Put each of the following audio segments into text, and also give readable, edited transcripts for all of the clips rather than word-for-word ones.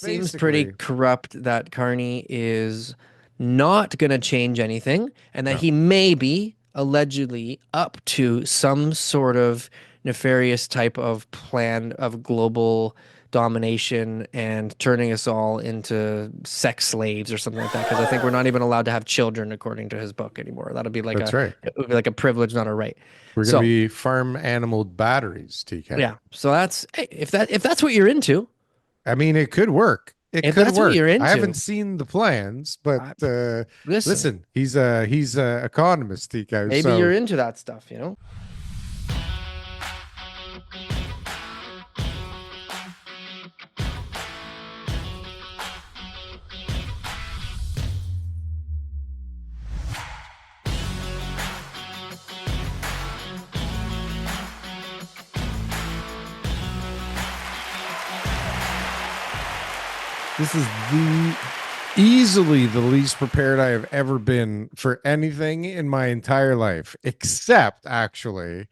seems pretty basically, corrupt that Carney is not going to change anything and that no. he may be allegedly up to some sort of nefarious type of plan of global domination and turning us all into sex slaves or something like that. Because I think we're not even allowed to have children according to his book anymore. That'll be like That's a right. it would be like a privilege, not a right. We're going to So be farm animal batteries, TK. yeah, so that's hey, if that's what you're into, I mean, it could work. It if could that's what you're work. I haven't into, seen the plans, but I, listen. listen, he's a economist, TK. Maybe you're So into that stuff, you know? this is the easily the least prepared I have ever been for anything in my entire life, except actually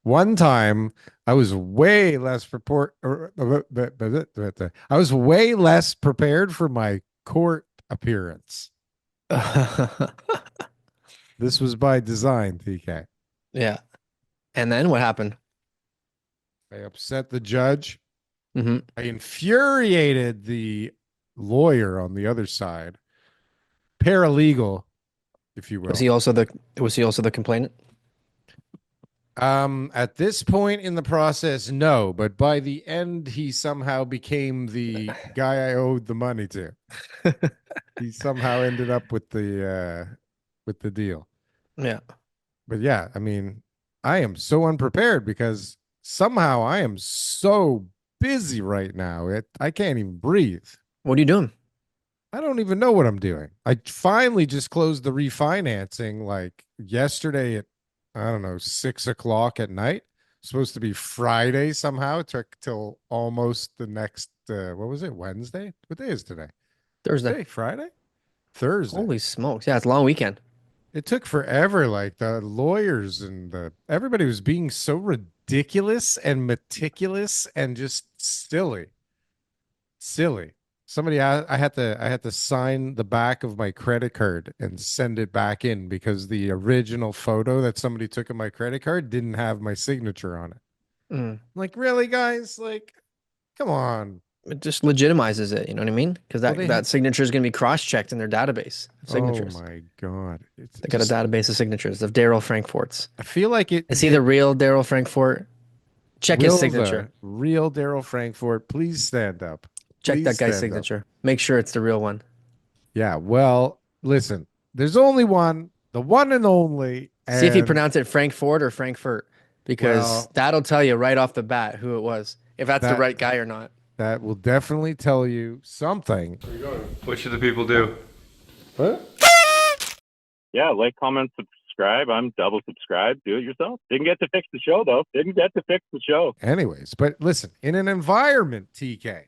one time I was way less prepared. I was way less prepared for my court appearance. This was by design, TK. Yeah. And then what happened? I upset the judge. Hmm. I infuriated the lawyer on the other side, paralegal, if you Was will. he also the was he also the complainant? At this point in the process, no, but by the end, he somehow became the guy I owed the money to. He somehow ended up with the deal. Yeah. But yeah, I mean, I am so unprepared because somehow I am so busy right now. I can't even breathe. What are you doing? I don't even know what I'm doing. I finally just closed the refinancing like yesterday at, I don't know, 6 o'clock at night. Supposed to be Friday somehow. It took till almost the next, what was it, Wednesday? What day is today? Thursday. Today, Friday? Thursday. Holy smokes. Yeah, it's a long weekend. It took forever. Like the lawyers and everybody was being so ridiculous and meticulous and just silly. Silly. I had to sign the back of my credit card and send it back in because the original photo that somebody took of my credit card didn't have my signature on it. Mm. Like, really, guys? Like, come on. It just legitimizes it, you know what I mean? Because Well, that signature is going to be cross-checked in their database of oh signatures. my God. It's They got a just, database of signatures of Darryl Frankfort's. I feel like Is he the it real Darryl Frankfort? Check his will signature. the real Darryl Frankfort please stand up? Check Please that guy's stand up. signature. Make sure it's the real one. Yeah, well, listen, there's only one, the one and only, See if he and pronounced it Frankfort or Frankfurt, because well, that'll tell you right off the bat who it was, if that's the that right guy or not. that will definitely tell you something. What should the people do? What? Yeah, like, comment, subscribe. I'm double subscribed. Do it yourself. Didn't get to fix the show, though. Didn't get to fix the show. Anyways, but listen, in an environment, TK,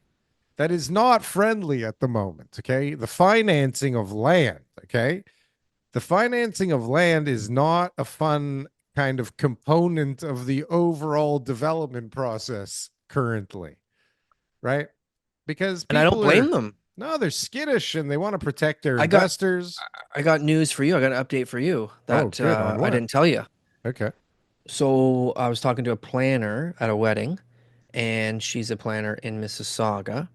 that is not friendly at the moment, okay? The financing of land, okay? The financing of land is not a fun kind of component of the overall development process currently, right? Because And I don't people blame are, them. no, they're skittish and they want to protect their I got investors. I got news for you. I got an update for you Oh, that good. On I what? didn't tell you. Okay. So I was talking to a planner at a wedding, and she's a planner in Mississauga,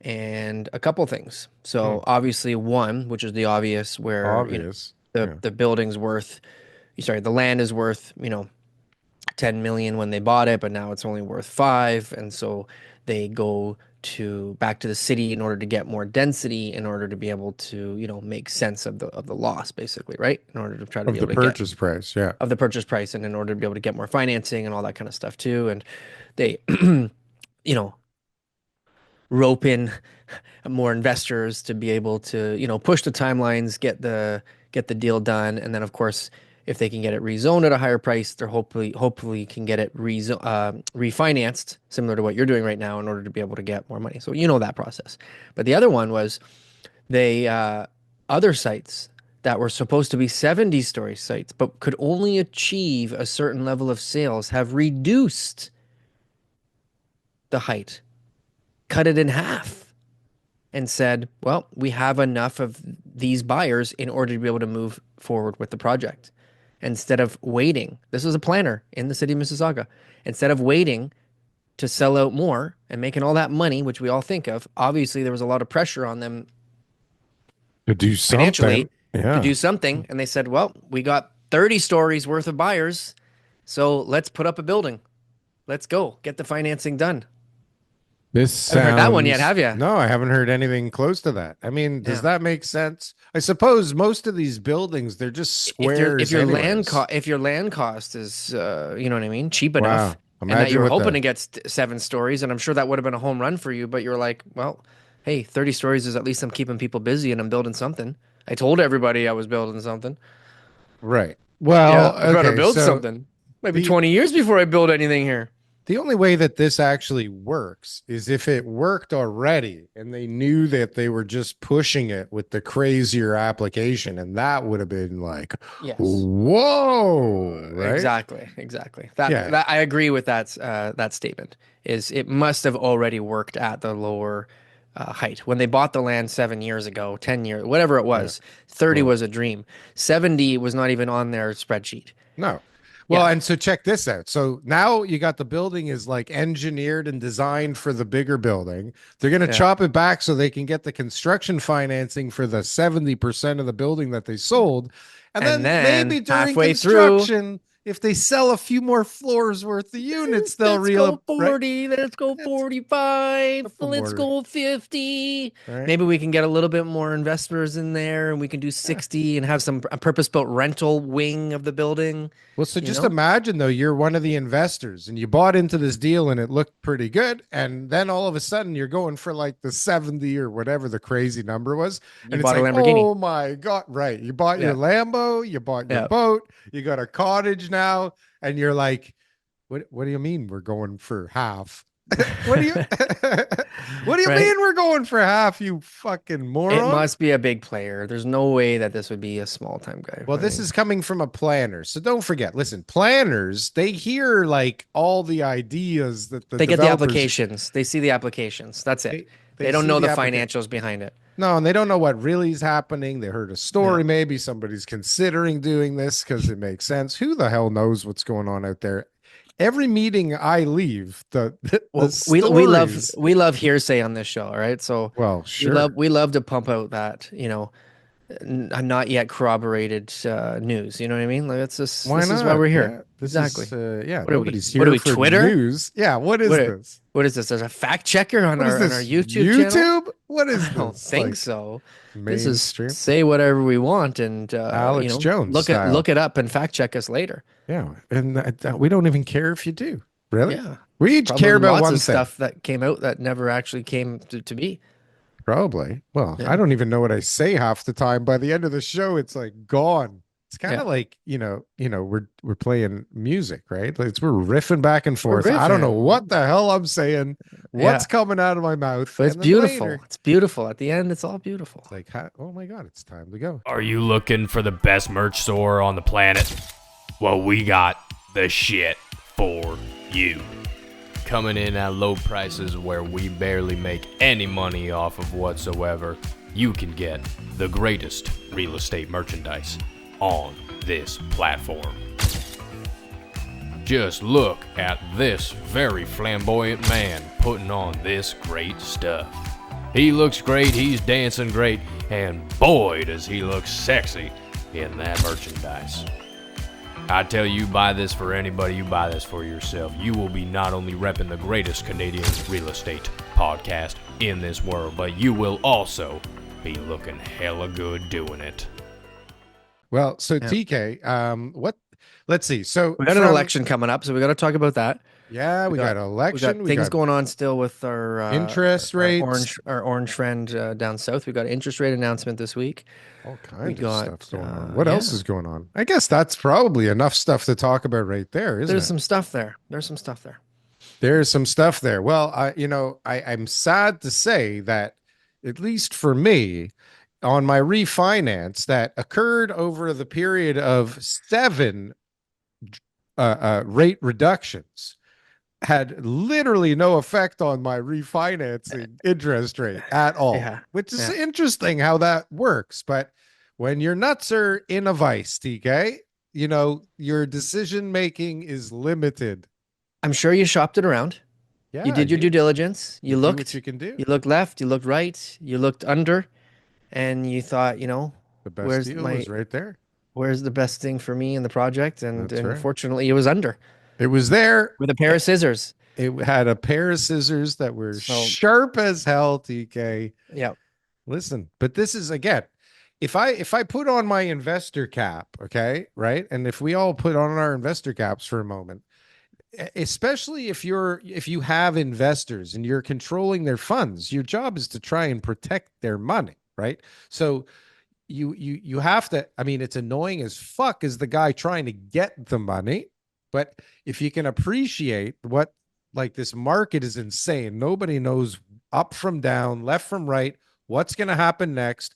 and a couple things. Hmm. So obviously one, which is the obvious, where Obvious. the Yeah. the building's worth, sorry, the land is worth 10 million when they bought it, but now it's only worth 5, and so they go to back to the city in order to get more density in order to be able to make sense of the loss, basically, right, in order to try to be Of the able to get purchase price. Yeah. of the purchase price, and in order to be able to get more financing and all that kind of stuff too. And they you know rope in more investors to be able to push the timelines, get the deal done. And then of course, if they can get it rezoned at a higher price, they're hopefully can get it refinanced similar to what you're doing right now in order to be able to get more money. So that process. But the other one was they other sites that were supposed to be 70-story sites but could only achieve a certain level of sales have reduced the height, cut it in half. and said, well, we have enough of these buyers in order to be able to move forward with the project. Instead of waiting, this was a planner in the city of Mississauga. Instead of waiting to sell out more and making all that money, which we all think of, obviously there was a lot of pressure on them To do financially something. to Yeah. do something. And they said, well, we got 30 stories worth of buyers. So let's put up a building. Let's go get the financing done. This Haven't heard that one yet, sounds, have you? no, I haven't heard anything close to that. I mean, does Yeah. that make sense? I suppose most of these buildings, they're just If squares your anyways. if your land cost is you know what I mean, cheap enough, Wow. and that you Imagine were what hoping the, to get 7 stories, and I'm sure that would have been a home run for you, but you're like, well, hey, 30 stories is at least I'm keeping people busy and I'm building something. I told everybody I was building something. right. Yeah, Well, I better okay. build So something. Maybe the 20 years before I build anything here. the only way that this actually works is if it worked already and they knew that they were just pushing it with the crazier application, and that would have been like, Yes. whoa, right? Exactly. That Yeah. that I agree with that statement. Is it must have already worked at the lower height when they bought the land 7 years ago, 10 years, whatever it was. 30 Well, was a dream. 70 was not even on their spreadsheet. no. Well, Yeah. and so check this out. So now you got the building is like engineered and designed for the bigger building. They're going to Yeah. chop it back so they can get the construction financing for the 70% of the building that they sold. And And then then maybe during halfway through, construction, if they sell a few more floors worth of units, they'll let's go reel right? 40, let's go Let's 45, couple let's more, go 50. right? Maybe we can get a little bit more investors in there and we can do 60 and have a purpose-built rental wing of the building. Well, so You just know? imagine though, you're one of the investors and you bought into this deal and it looked pretty good. And then all of a sudden you're going for like the 70 or whatever the crazy number was. You And it's bought a like, Lamborghini. oh my God. Right. You bought your Yeah. Lambo, you bought your Yeah. boat, you got a cottage now. And you're like, what do you mean we're going for half? What do you what do you Right. mean we're going for half, you fucking moron? It must be a big player. There's no way that this would be a small time guy. Well, this is coming from a planner. So don't forget, listen, planners, they hear like all the ideas that they get the developers- applications. They see the applications. That's it. They don't see know the applica- financials behind it. No, and they don't know what really is happening. They heard a story. Maybe somebody's considering doing this because it makes sense. Who the hell knows what's going on out there? Every meeting I leave, Well, we love hearsay on this show, all right? So well, sure. we love to pump out that, not yet corroborated news. You know what I mean? Like it's just Why this not? is why we're here. Yeah, this Exactly. Is, yeah, What are we- nobody's what here are we, for Twitter? news. Yeah, what is What- this? What is this? There's a fact checker on What is our this? on our YouTube channel. What is I don't this? think Like, so. This is mainstream? say whatever we want and Alex Jones look style. look it up and fact check us later. Yeah, and we don't even care if you do. Really? Yeah. We each Probably care about lots one of thing. stuff that came out that never actually came to be. Probably. Well, Yeah. I don't even know what I say half the time. By the end of the show, it's like gone. It's kind of like, we're playing music, right? Like we're riffing back and forth. I don't know riffing. what the hell I'm saying, what's coming out of my mouth. But it's and then beautiful. later, It's beautiful. At the end, it's all beautiful. it's like, oh my God, it's time to go. Are you looking for the best merch store on the planet? Well, we got the shit for you. Coming in at low prices where we barely make any money off of whatsoever, you can get the greatest real estate merchandise on this platform. Just look at this very flamboyant man putting on this great stuff. He looks great, he's dancing great, and boy does he look sexy in that merchandise. I tell you, buy this for anybody, you buy this for yourself. You will be not only repping the greatest Canadian real estate podcast in this world, but you will also be looking hella good doing it. Well, so Yeah. TK, let's see. So We got an election coming up, so we got to talk about that. Yeah, we got election. We got things going on still with our interest our rates. orange friend down south. We got an interest rate announcement this week. All kinds got, of stuff going on. What else yeah. is going on? I guess that's probably enough stuff to talk about right there, isn't There's it? some stuff there. There's some stuff there. There's some stuff there. Well, I'm sad to say that, at least for me, on my refinance that occurred over the period of 7 rate reductions, had literally no effect on my refinancing interest rate at all, Yeah. which is Yeah. interesting how that works. But when your nuts are in a vice, TK, your decision making is limited. I'm sure you shopped it around. You Yeah, did your due diligence. you do what you can do. You looked left, you looked right, you looked under, and you thought, The best where's deal was right there. where's the best thing for me in the project? And That's right. unfortunately, it was under It was there. with a pair of scissors. It had a pair of scissors that were So, sharp as hell, TK. yeah. Listen, but this is again, if I put on my investor cap, okay, right? And if we all put on our investor caps for a moment, especially if you have investors and you're controlling their funds, your job is to try and protect their money, right? So you have to, I mean, it's annoying as fuck as the guy trying to get the money, but if you can appreciate what, like, this market is insane. Nobody knows up from down, left from right, what's going to happen next.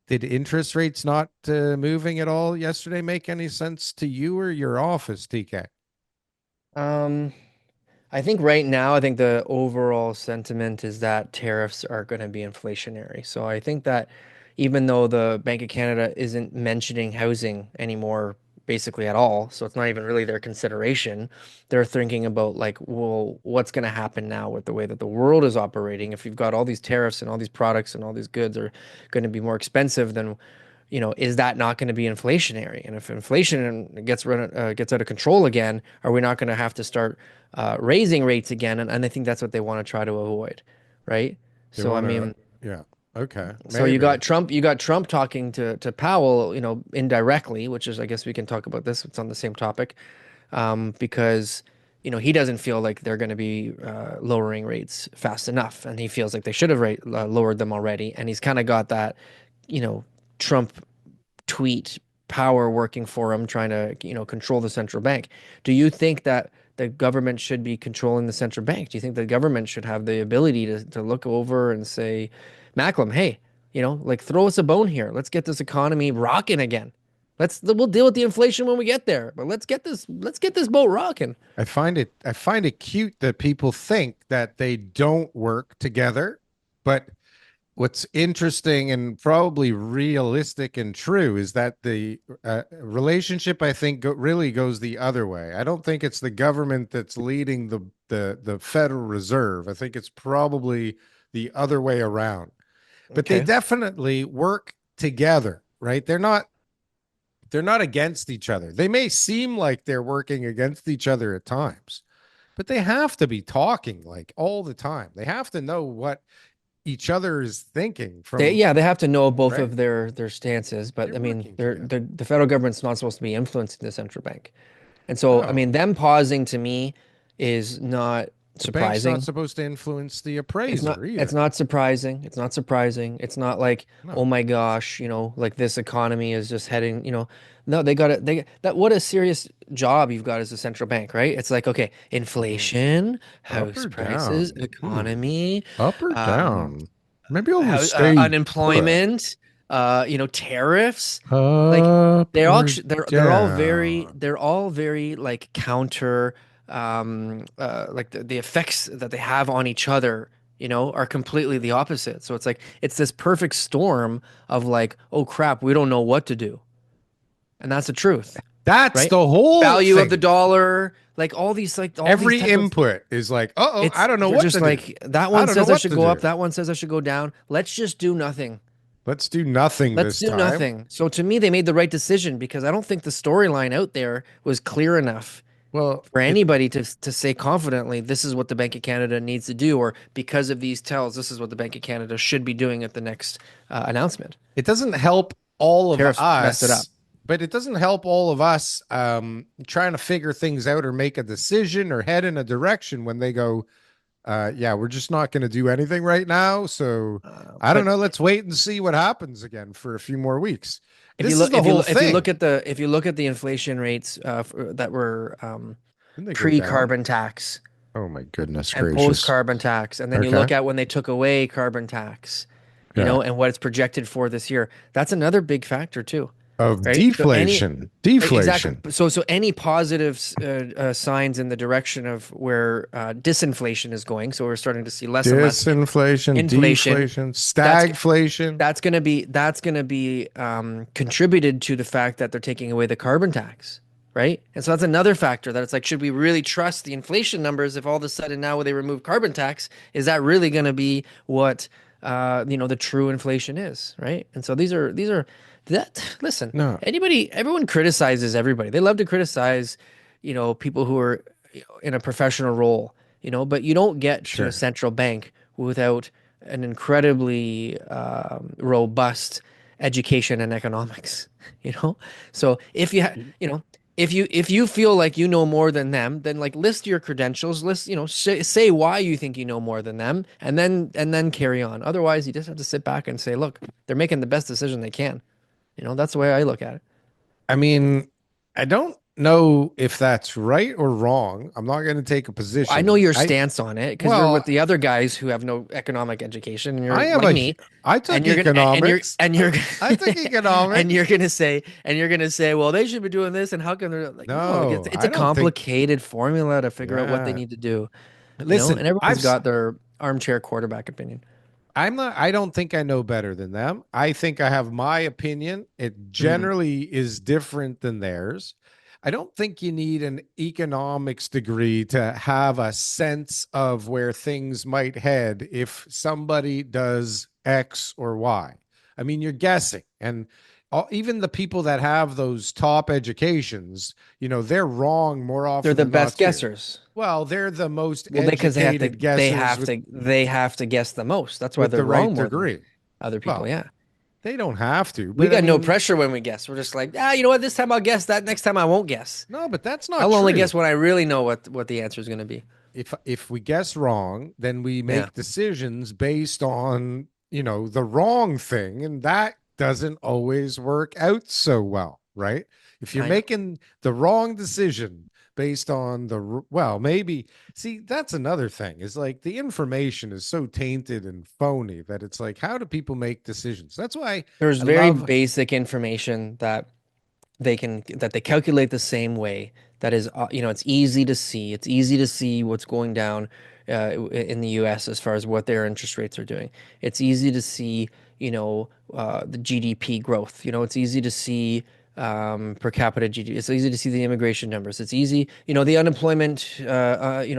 Did interest rates not moving at all yesterday make any sense to you or your office, TK? Um, I think right now, I think the overall sentiment is that tariffs are going to be inflationary. So I think that even though the Bank of Canada isn't mentioning housing anymore, basically at all, so it's not even really their consideration, they're thinking about like, well, what's going to happen now with the way that the world is operating? If you've got all these tariffs and all these products and all these goods are going to be more expensive, then is that not going to be inflationary? And if inflation gets out of control again, are we not going to have to start raising rates again? And I think that's what they want to try to avoid, right? They So I want to, mean, yeah, okay, so you maybe. got Trump talking to Powell, indirectly, which is, I guess we can talk about this. It's on the same topic, because he doesn't feel like they're going to be lowering rates fast enough, and he feels like they should have lowered them already. And he's kind of got that, Trump tweet power working for him, trying to, control the central bank. Do you think that the government should be controlling the central bank? Do you think the government should have the ability to look over and say, Macklem, hey, like, throw us a bone here. Let's get this economy rocking again. We'll deal with the inflation when we get there, but let's get this boat rocking. I find it cute that people think that they don't work together, but what's interesting and probably realistic and true is that the relationship, I think, really goes the other way. I don't think it's the government that's leading the Federal Reserve. I think it's probably the other way around. But they Okay. definitely work together, right? They're not against each other. They may seem like they're working against each other at times, but they have to be talking like all the time. They have to know what each other is thinking from, They have to know both right? of their stances, but They're I mean, working they're together. the federal government's not supposed to be influencing the central bank. And so, I No, mean, them pausing to me is not the bank's not surprising. supposed to influence the It's not appraiser it's either. not surprising. It's not surprising. It's not like, oh No. my gosh, like this economy is just heading, no, they got it. That what a serious job you've got as a central bank, right? It's like, okay, Mm. inflation, Up house or prices, down? Ooh. economy, Up or um, down? Maybe I'll stay put. unemployment, tariffs. Like Up they're all or down? they're all very like counter, like the effects that they have on each other, are completely the opposite. So it's like it's this perfect storm of like, oh crap, we don't know what to do. And that's the truth, That's right? the whole Value of the thing. dollar, like all these Every type of input is like, uh-oh, I it's don't know they're what just to do. like that I one don't know says I what should to go up, do. that one says I should go down. Let's just do nothing. Let's do nothing Let's this do time. nothing. So to me, they made the right decision because I don't think the storyline out there was clear enough Well, for it anybody to say confidently, this is what the Bank of Canada needs to do, or because of these tells, this is what the Bank of Canada should be doing at the next announcement. it doesn't help all of Tariffs messed it up. us, but it doesn't help all of us trying to figure things out or make a decision or head in a direction when they go, yeah, we're just not going to do anything right now. So I don't But know. Let's wait and see what happens again for a few more weeks. if you This is look, the whole if you thing. look at the inflation rates that were Didn't they go down? pre-carbon tax Oh my goodness and gracious. post-carbon tax, and then you Okay. look at when they took away carbon tax, Yeah. and what it's projected for this year, that's another big factor too. Of right? So deflation. exactly. Deflation. So any positive signs in the direction of where disinflation is going. So we're starting to see less and less Disinflation, inflation. deflation, That's stagflation. that's gonna be contributed to the fact that they're taking away the carbon tax, right? And so that's another factor that it's like, should we really trust the inflation numbers if all of a sudden now they remove carbon tax? Is that really going to be what the true inflation is, right? And so these are that listen, No. everyone criticizes everybody. They love to criticize, people who are in a professional role, but you don't get to a Sure. central bank without an incredibly robust education and economics, so if you if you feel like you know more than them, then like list your credentials, say why you think you know more than them, and then carry on. Otherwise, you just have to sit back and say, look, they're making the best decision they can. That's the way I look at it. I mean, I don't know if that's right or wrong. I'm not going to take a I know position. your stance on it because you're with Well, the other guys who have no economic education, and you're I have like me, I took and you're gonna economics. and you're I took and economics. you're gonna say, well, they should be doing this, and how come they're like, no, like No, it's I a don't think. complicated formula to figure out what they Yeah. need to do, Listen, and everyone's got their armchair quarterback opinion. I don't think I know better than them. I think I have my opinion. It Mhm. generally is different than theirs. I don't think you need an economics degree to have a sense of where things might head if somebody does X or Y. I mean, you're guessing. And even the people that have those top educations, they're wrong more They're often the than not, best too. guessers. Well, they're the most Well, because educated they guessers have with to, they have to guess the most. That's why with they're the right wrong more than degree. other people. Well, Yeah. they don't have to, We but I got no mean, pressure when we guess. We're just like, you know what? This time I'll guess that. Next time I won't guess. no, but that's not I'll only true. guess when I really know what the answer is going to be. If we guess wrong, then we Yeah. make decisions based on, the wrong thing, and that doesn't always work out so well, right? If you're I know. making the wrong decision based on well, maybe see that's another thing is like the information is so tainted and phony that it's like, how do people make decisions? That's why There's I very love. basic information that they calculate the same way. That is, it's easy to see. It's easy to see what's going down in the U.S. as far as what their interest rates are doing. It's easy to see, the GDP growth. It's easy to see per capita GDP. It's easy to see the immigration numbers. It's easy, the unemployment,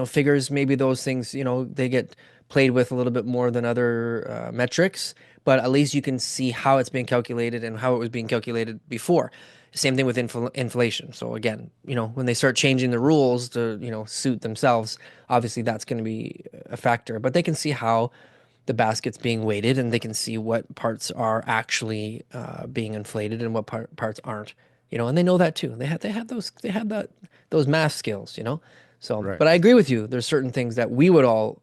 figures. Maybe those things, they get played with a little bit more than other metrics, but at least you can see how it's being calculated and how it was being calculated before. Same thing with inflation. So again, when they start changing the rules to, suit themselves, obviously that's going to be a factor. But they can see how the basket's being weighted, and they can see what parts are actually being inflated and what parts aren't. And they know that too. They have those math skills. So, Right. but I agree with you. There's certain things that we would all,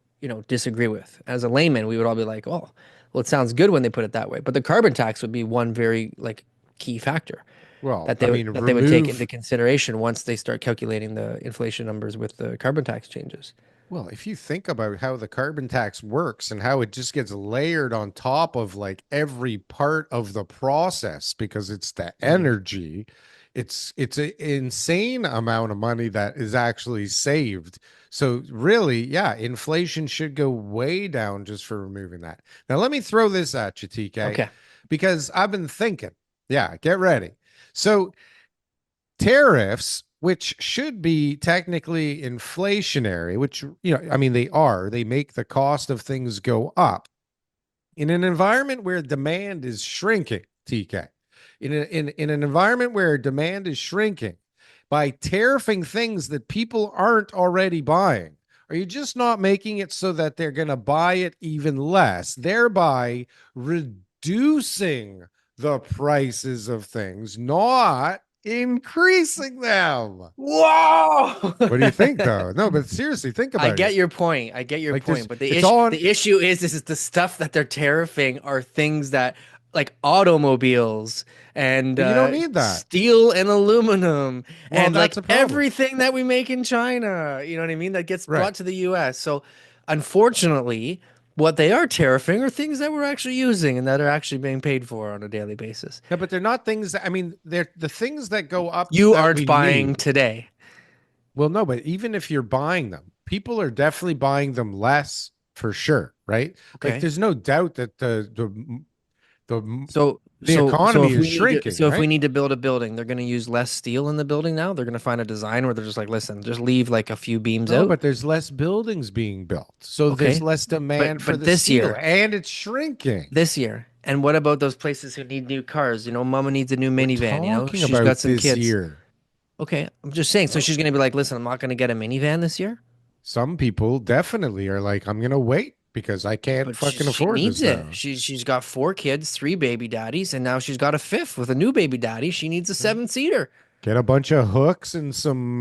disagree with. As a layman, we would all be like, oh, well, it sounds good when they put it that way. But the carbon tax would be one very like key factor Well, that I they would mean, that they would take into remove. consideration once they start calculating the inflation numbers with the carbon tax changes. Well, if you think about how the carbon tax works and how it just gets layered on top of like every part of the process because it's the Mhm. energy, it's an insane amount of money that is actually saved. So really, yeah, inflation should go way down just for removing that. Now, let me throw this at you, TK, Okay. because I've been thinking. Yeah, get ready. So tariffs, which should be technically inflationary, which, I mean, they make the cost of things go up in an environment where demand is shrinking, TK. In an environment where demand is shrinking, by tariffing things that people aren't already buying, are you just not making it so that they're going to buy it even less, thereby reducing the prices of things, not increasing them? Whoa! What do you think, though? No, but seriously, think I about get it. your point. I get your Like point. this, But the it's issue all on. the issue is the stuff that they're tariffing are things that like automobiles and But you don't need that. steel and aluminum Well, and that's like a problem, everything that we make in China. You know what I mean? That gets right? brought to the US. So unfortunately, What they are tariffing are things that we're actually using and that are actually being paid for on a daily basis. No, but they're not things that, I mean, they're the things that go up You that aren't we buying need. today. Well, no, but even if you're buying them, people are definitely buying them less for sure, right? Like Okay. there's no doubt that the So the so economy if is we need to shrinking, so if we right? need to build a building, they're going to use less steel in the building now. They're going to find a design where they're just like, listen, just leave like a few beams No, out. but there's less buildings being built. So there's Okay. less demand for But the steel and it's shrinking. this year. And what about those places who need new cars? You know, mama needs a new We're minivan, you know? talking She's got about some this kids. year. Okay, I'm just saying. So she's going to be like, listen, I'm not going to get a minivan this year, Some people definitely are like, I'm gonna wait because I can't but fucking she afford needs this it. now. She's got 4 kids, 3 baby daddies, and now she's got a fifth with a new baby daddy. She needs a 7-seater, Get a bunch of hooks and some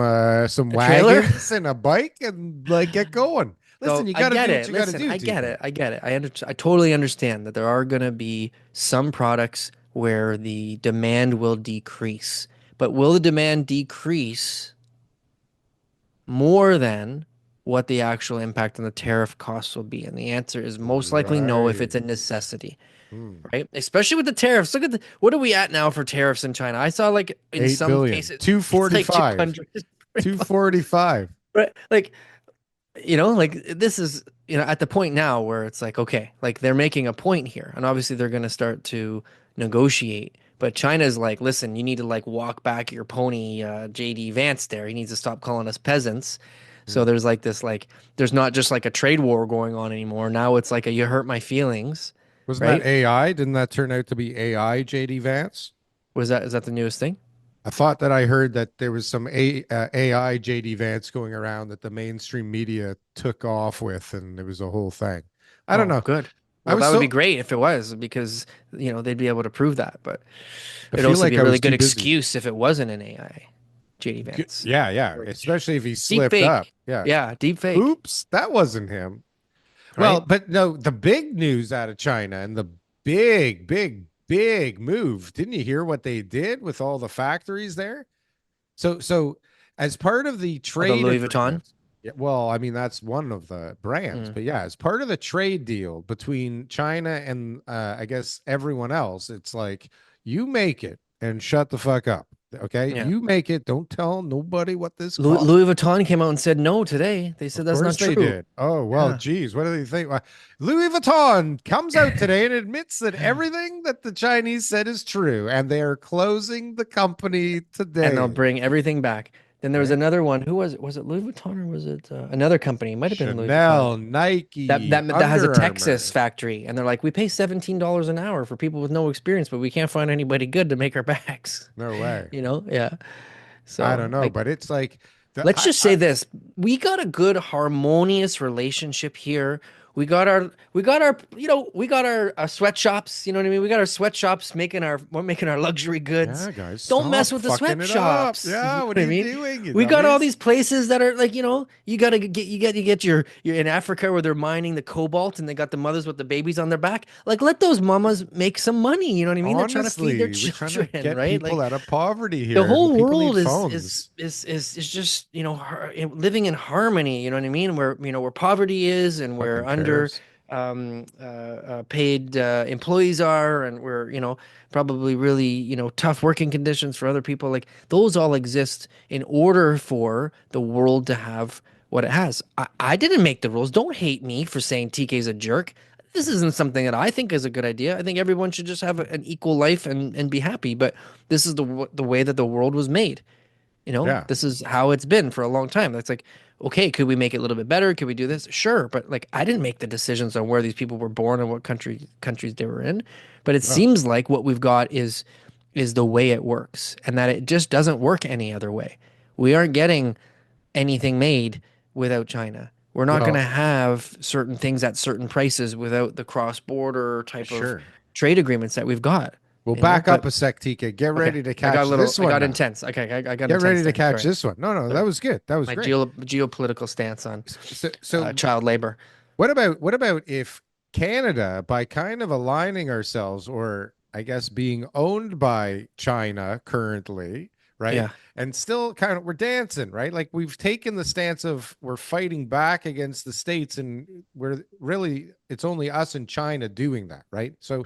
a trailer. wagons and a bike and like get going. Listen, So you I got to get do what it. you got to Listen, do, I get TK. it. I get it. I totally understand that there are going to be some products where the demand will decrease. But will the demand decrease more than what the actual impact on the tariff costs will be? And the answer is most likely no if it's Right. a necessity, Hmm. right? Especially with the tariffs. Look at what are we at now for tariffs in China? I saw like in 8 some billion. cases it's like 245. 200. 245. Right? Like like this is at the point now where it's like okay, like they're making a point here, and obviously they're going to start to negotiate. But China's like, listen, you need to like walk back your pony, JD Vance. There, he needs to stop calling us peasants. So there's like this like there's not just like a trade war going on anymore. Now it's like a you hurt my feelings, Wasn't that right? AI? Didn't that turn out to be AI, JD Vance? Was that is that the newest thing? I thought that I heard that there was some AI JD Vance going around that the mainstream media took off with, and it was a whole thing. I don't Oh, know. good. I Well, was that would be so, great if it was because they'd be able to prove that. But I it'd feel also like be a I really was good too busy. excuse if it wasn't an AI, JD Vance. Yeah, yeah. Or Especially if he deep slipped up. fake. Yeah. Yeah, deep fake, Oops, that wasn't him. Well, right? but no, the big news out of China and the big, big, big move. Didn't you hear what they did with all the factories there? So as part of the Oh, the trade Louis Vuitton. agreement, yeah, well, I mean that's one of the brands, Mm, but yeah, as part of the trade deal between China and I guess everyone else, it's like you make it and shut the fuck up. Okay, yeah. you make it. Don't tell nobody what this Louis, costs. Louis Vuitton came out and said no today. They said Of that's course not they true. did. Oh, well, Yeah. geez, what do they think? Louis Vuitton comes out today and admits that everything that the Chinese said is true, and they are closing the company And they'll today. bring everything back. Then there was Right? another one. Who was it? Was it Louis Vuitton or was it another company? It might have been Louis Vuitton. Chanel, That Nike, that has a Under Texas Armour. factory, and they're like, we pay $17 an hour for people with no experience, but we can't find anybody good to make our bags. No way. Yeah. I So don't know, like, but it's like let's just say this: we got a good, harmonious relationship here. We got our sweatshops. You know what I mean? We got our sweatshops we're making our luxury goods. yeah, guys, Don't mess stop with the fucking it up. sweatshops. You Yeah, know what what are I you mean? doing, you We got all dummies? these places that are like, you get your you're in Africa where they're mining the cobalt and they got the mothers with the babies on their back. Like, let those mamas make some money. You know what I mean? They're trying to feed their Honestly, we're trying to children, get right? people Like out of poverty the here, and the whole people need world phones. is just living in harmony. You know what I mean? Where poverty is and where Fucking under tariffs. paid employees are, and where probably really tough working conditions for other people. Like those all exist in order for the world to have what it has. I didn't make the rules. Don't hate me for saying TK's a jerk. This isn't something that I think is a good idea. I think everyone should just have an equal life and be happy. But this is the way that the world was made. Yeah. This is how it's been for a long time. That's like, okay, could we make it a little bit better? Could we do this? Sure, but like I didn't make the decisions on where these people were born and what countries they were in. But it Oh, seems like what we've got is the way it works, and that it just doesn't work any other way. We aren't getting anything made without China. We're not going to well, have certain things at certain prices without the cross-border type of sure. trade agreements that we've got. We'll back But up a sec, TK. Get okay, ready to catch this I one got now. intense. Okay, I got Get ready intense to there. catch Sorry. this one. No, that was good. That was My great. geopolitical stance on So child labor. what about if Canada, by kind of aligning ourselves, or I guess being owned by China currently, right? Yeah. And still kind of we're dancing, right? Like we've taken the stance of we're fighting back against the states, and we're really it's only us and China doing that, right? So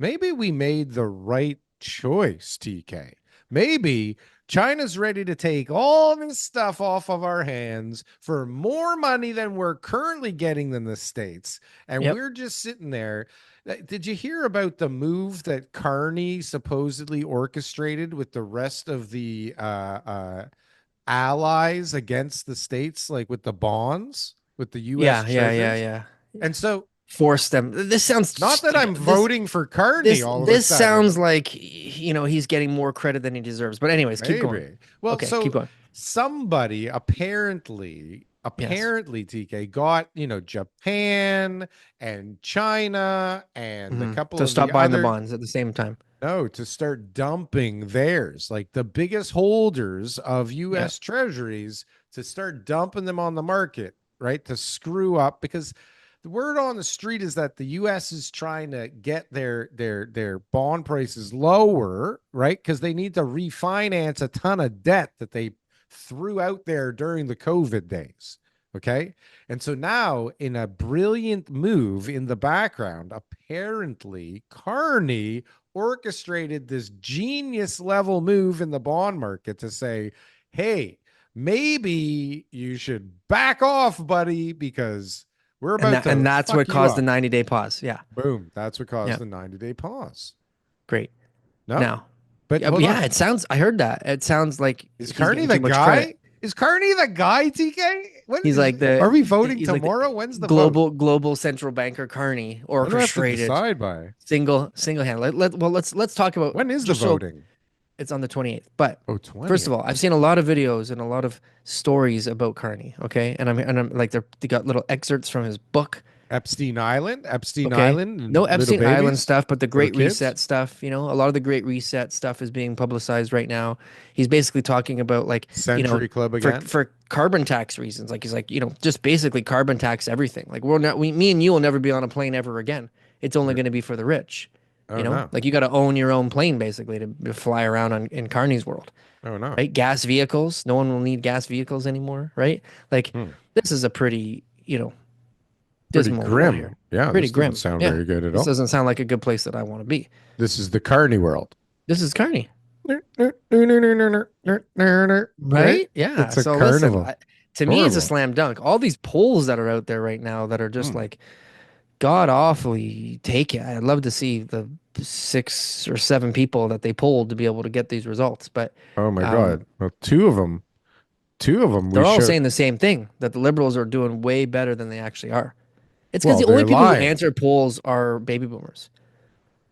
maybe we made the right choice, TK. Maybe China's ready to take all this stuff off of our hands for more money than we're currently getting than the States. And Yep. we're just sitting there. Did you hear about the move that Carney supposedly orchestrated with the rest of the allies against the States, like with the bonds, with the U.S. Yeah. Yeah. treasuries? Yeah. And so, Force them. This sounds not that I'm this, voting for Carney this all of a this sudden. sounds like he's getting more credit than he deserves. But anyways, keep going. Maybe. Well, Okay, so keep going. somebody apparently TK got, Japan and China and a couple To of stop the buying the other bonds at the same time. no, to start dumping theirs, like the biggest holders of US treasuries, to start dumping them on the market, right? To screw up, because the word on the street is that the US is trying to get their bond prices lower, right? Because they need to refinance a ton of debt that they threw out there during the COVID days. Okay. And so now, in a brilliant move in the background, apparently Carney orchestrated this genius level move in the bond market to say, hey, maybe you should back off, buddy, because we're about to and that's fuck what you caused the up. 90-day pause. Yeah. Boom. That's what caused Yeah. the 90-day pause. Great. No. Now. But Yeah, hold on. it sounds I heard that. It sounds like Is he's Carney getting the too much guy? credit. Is Carney the guy, TK? He's like are we voting he's like the tomorrow? When's the vote? global central banker Carney What do I have to orchestrated decide by? single hand. Let's talk about When is the just so- voting? It's on the 28th. But Oh, 20. first of all, I've seen a lot of videos and a lot of stories about Carney. Okay, and I'm like they got little excerpts from his book. Epstein Island, Okay, Island, and no little Epstein Island babies? stuff, but the Little Great kids? Reset stuff. A lot of the Great Reset stuff is being publicized right now. He's basically talking about like Century Club again? for carbon tax reasons. Like he's like just basically carbon tax everything. Like me and you will never be on a plane ever again. It's only going to be for the rich. Oh, no. Like you got to own your own plane basically to fly around in Carney's world. Oh, no. Right? Gas vehicles. No one will need gas vehicles anymore. Right? Like this is a pretty Pretty dismal grim. here. Yeah, Pretty this grim. doesn't sound Yeah. very good at This all. doesn't sound like a good place that I want to be. This is the Carney world. This is Carney, Right? right? Yeah. It's a So carnival. listen, to me, it's a Horrible. slam dunk. All these polls that are out there right now that are just like god awfully taken. I'd love to see the 6 or 7 people that they polled to be able to get these results, but Oh, my God. Well, two of them. they're all saying the same thing, that the liberals are doing way better than they actually are. It's because Well, the only they're people lying. who answer polls are baby boomers.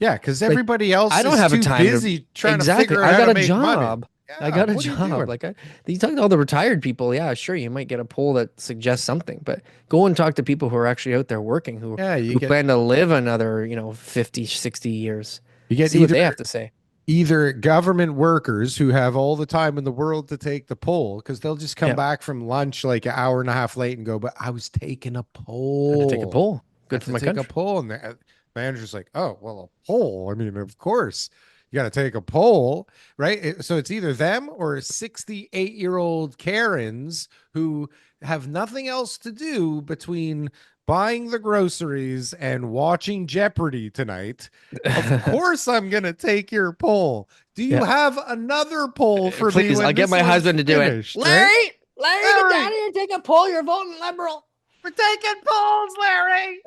Yeah, because everybody else I don't is have a too time busy trying exactly. to figure out I how got to a make money. job. Yeah, I got a what are you job. doing? Like you talk to all the retired people. Yeah, sure, you might get a poll that suggests something, but go and talk to people who are actually out there working, who plan to live another 50, 60 years. You get See what they have to say. either government workers who have all the time in the world to take the poll, because they'll just come back from lunch like an hour and a half late and go, but I was taking a poll. I had to take a poll. Good for my country. Take a poll, and the manager's like, "Oh, well, a poll. I mean, of course, you got to take a poll, right?" So it's either them or 68-year-old Karens who have nothing else to do between buying the groceries and watching Jeopardy tonight. Of course, I'm gonna take your poll. Do you have another poll for me? Please, when I'll get this my one's husband to do finished, it. right? Larry, get down here and take a poll. You're voting liberal. We're taking polls, Larry.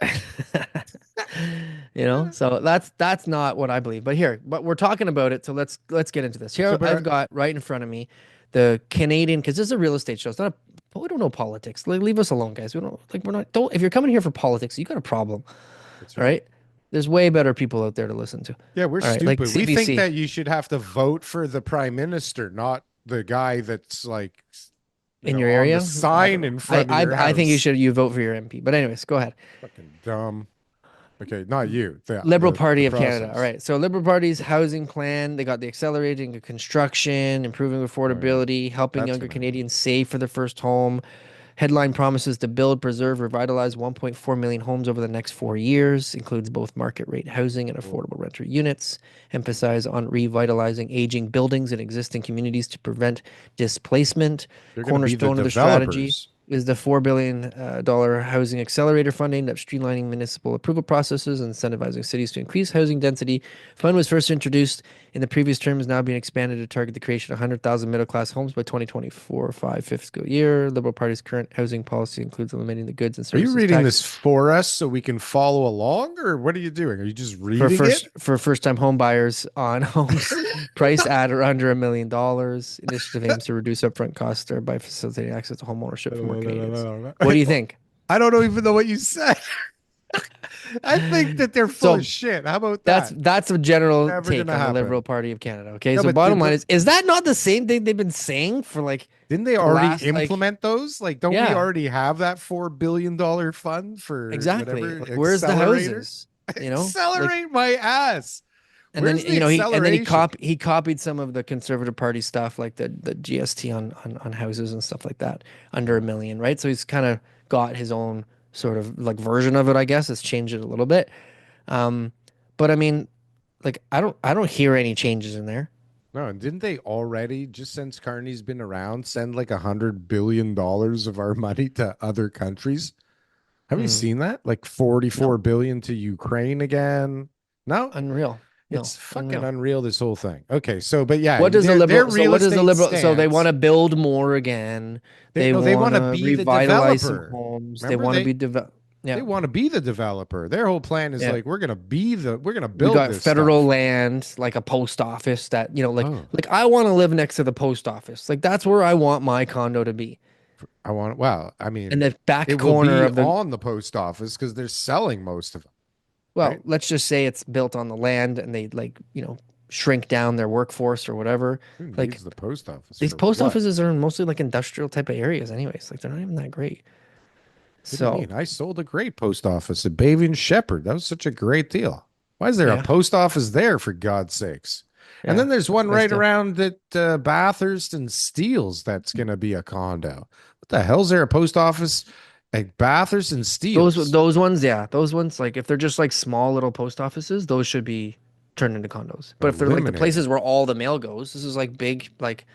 So that's not what I believe. But we're talking about it, so let's get into this. Here I've got right in front of me the Canadian, because this is a real estate show. It's not but we don't know politics. Leave us alone, guys. If you're coming here for politics, you got a problem. That's right. There's way better people out there to listen to. Yeah, we're All stupid. right, like we CBC. think that you should have to vote for the prime minister, not the guy that's like in your area, on the sign in front of your house. I think you vote for your MP. But anyways, go ahead. Fucking dumb. Okay, not you. Liberal Party of process. Canada. All right. So Liberal Party's housing plan, they got the accelerating of construction, improving affordability, helping That's younger gonna Canadians save for their first home, Headline promises to build, preserve, revitalize 1.4 million homes over the next 4 years, includes both market rate housing and affordable renter units. Emphasize on revitalizing aging buildings in existing communities to prevent displacement. They're going to be the Cornerstone of the strategy developers. is the $4 billion housing accelerator funding that's streamlining municipal approval processes and incentivizing cities to increase housing density. Fund was first introduced in the previous term, is now being expanded to target the creation of 100,000 middle-class homes by 2024-5 fiscal year. Liberal Party's current housing policy includes eliminating the goods and Are you services reading tax this for us so we can follow along, or what are you doing? Are you just reading it? for first-time home buyers on homes priced at or under $1 million. Initiative aims to reduce upfront costs by facilitating access to home ownership for more Canadians. What do you think? I don't even know what you said. I think that they're full So, of shit. How about that? That's a general Never take on gonna the happen. Liberal Party of Canada. Okay, No, so but bottom the- line is that not the same thing they've been saying for like Didn't they the already last, like- implement those? Like, don't we Yeah. already have that $4 billion fund for exactly whatever? like, where's the Accelerator? houses? You know, Accelerate my ass. and Where's then the you know he acceleration? he copied some of the Conservative Party stuff like the GST on houses and stuff like that under $1 million, right? So he's kind of got his own sort of like version of it, I guess. It's changed it a little bit. But I mean, like I don't hear any changes in there. No, and didn't they already, just since Carney's been around, send like $100 billion of our money to other countries? Have you seen that? Like 44 billion to Ukraine again? No, Unreal. No, it's fucking unreal. This whole thing. Okay, so but yeah, What does the their liberal? So real what does the estate liberal? So they stance- want to build more again. They no, they wanna want to be the revitalize some developer. homes. They Remember, want to they- be develop. Yeah, They want to be the developer. Their whole plan is Yeah. like we're gonna build we got this federal stuff. land, like a post office that like Oh. like I want to live next to the post office. Like that's where I want my condo to be. I want. Well, I mean, In the back it will corner be of the on the post office because they're selling most of them. well, right? let's just say it's built on the land, and they shrink down their workforce or whatever. Who Like needs the post office? these for post what? offices are in mostly like industrial type of areas, anyways. Like they're not even that great. What do you So mean? I sold a great post office at Bavian Shepherd. That was such a great deal. Why is there Yeah. a post office there, for God's sakes? And yeah. then there's one Nice right deal. around at Bathurst and Steeles that's going to be a condo. What the hell's there a post office at Bathurst and Steeles? Those ones, yeah, those ones. Like if they're just like small little post offices, those should be turned into condos. But if they're like the Eliminated. places where all the mail goes, this is like big like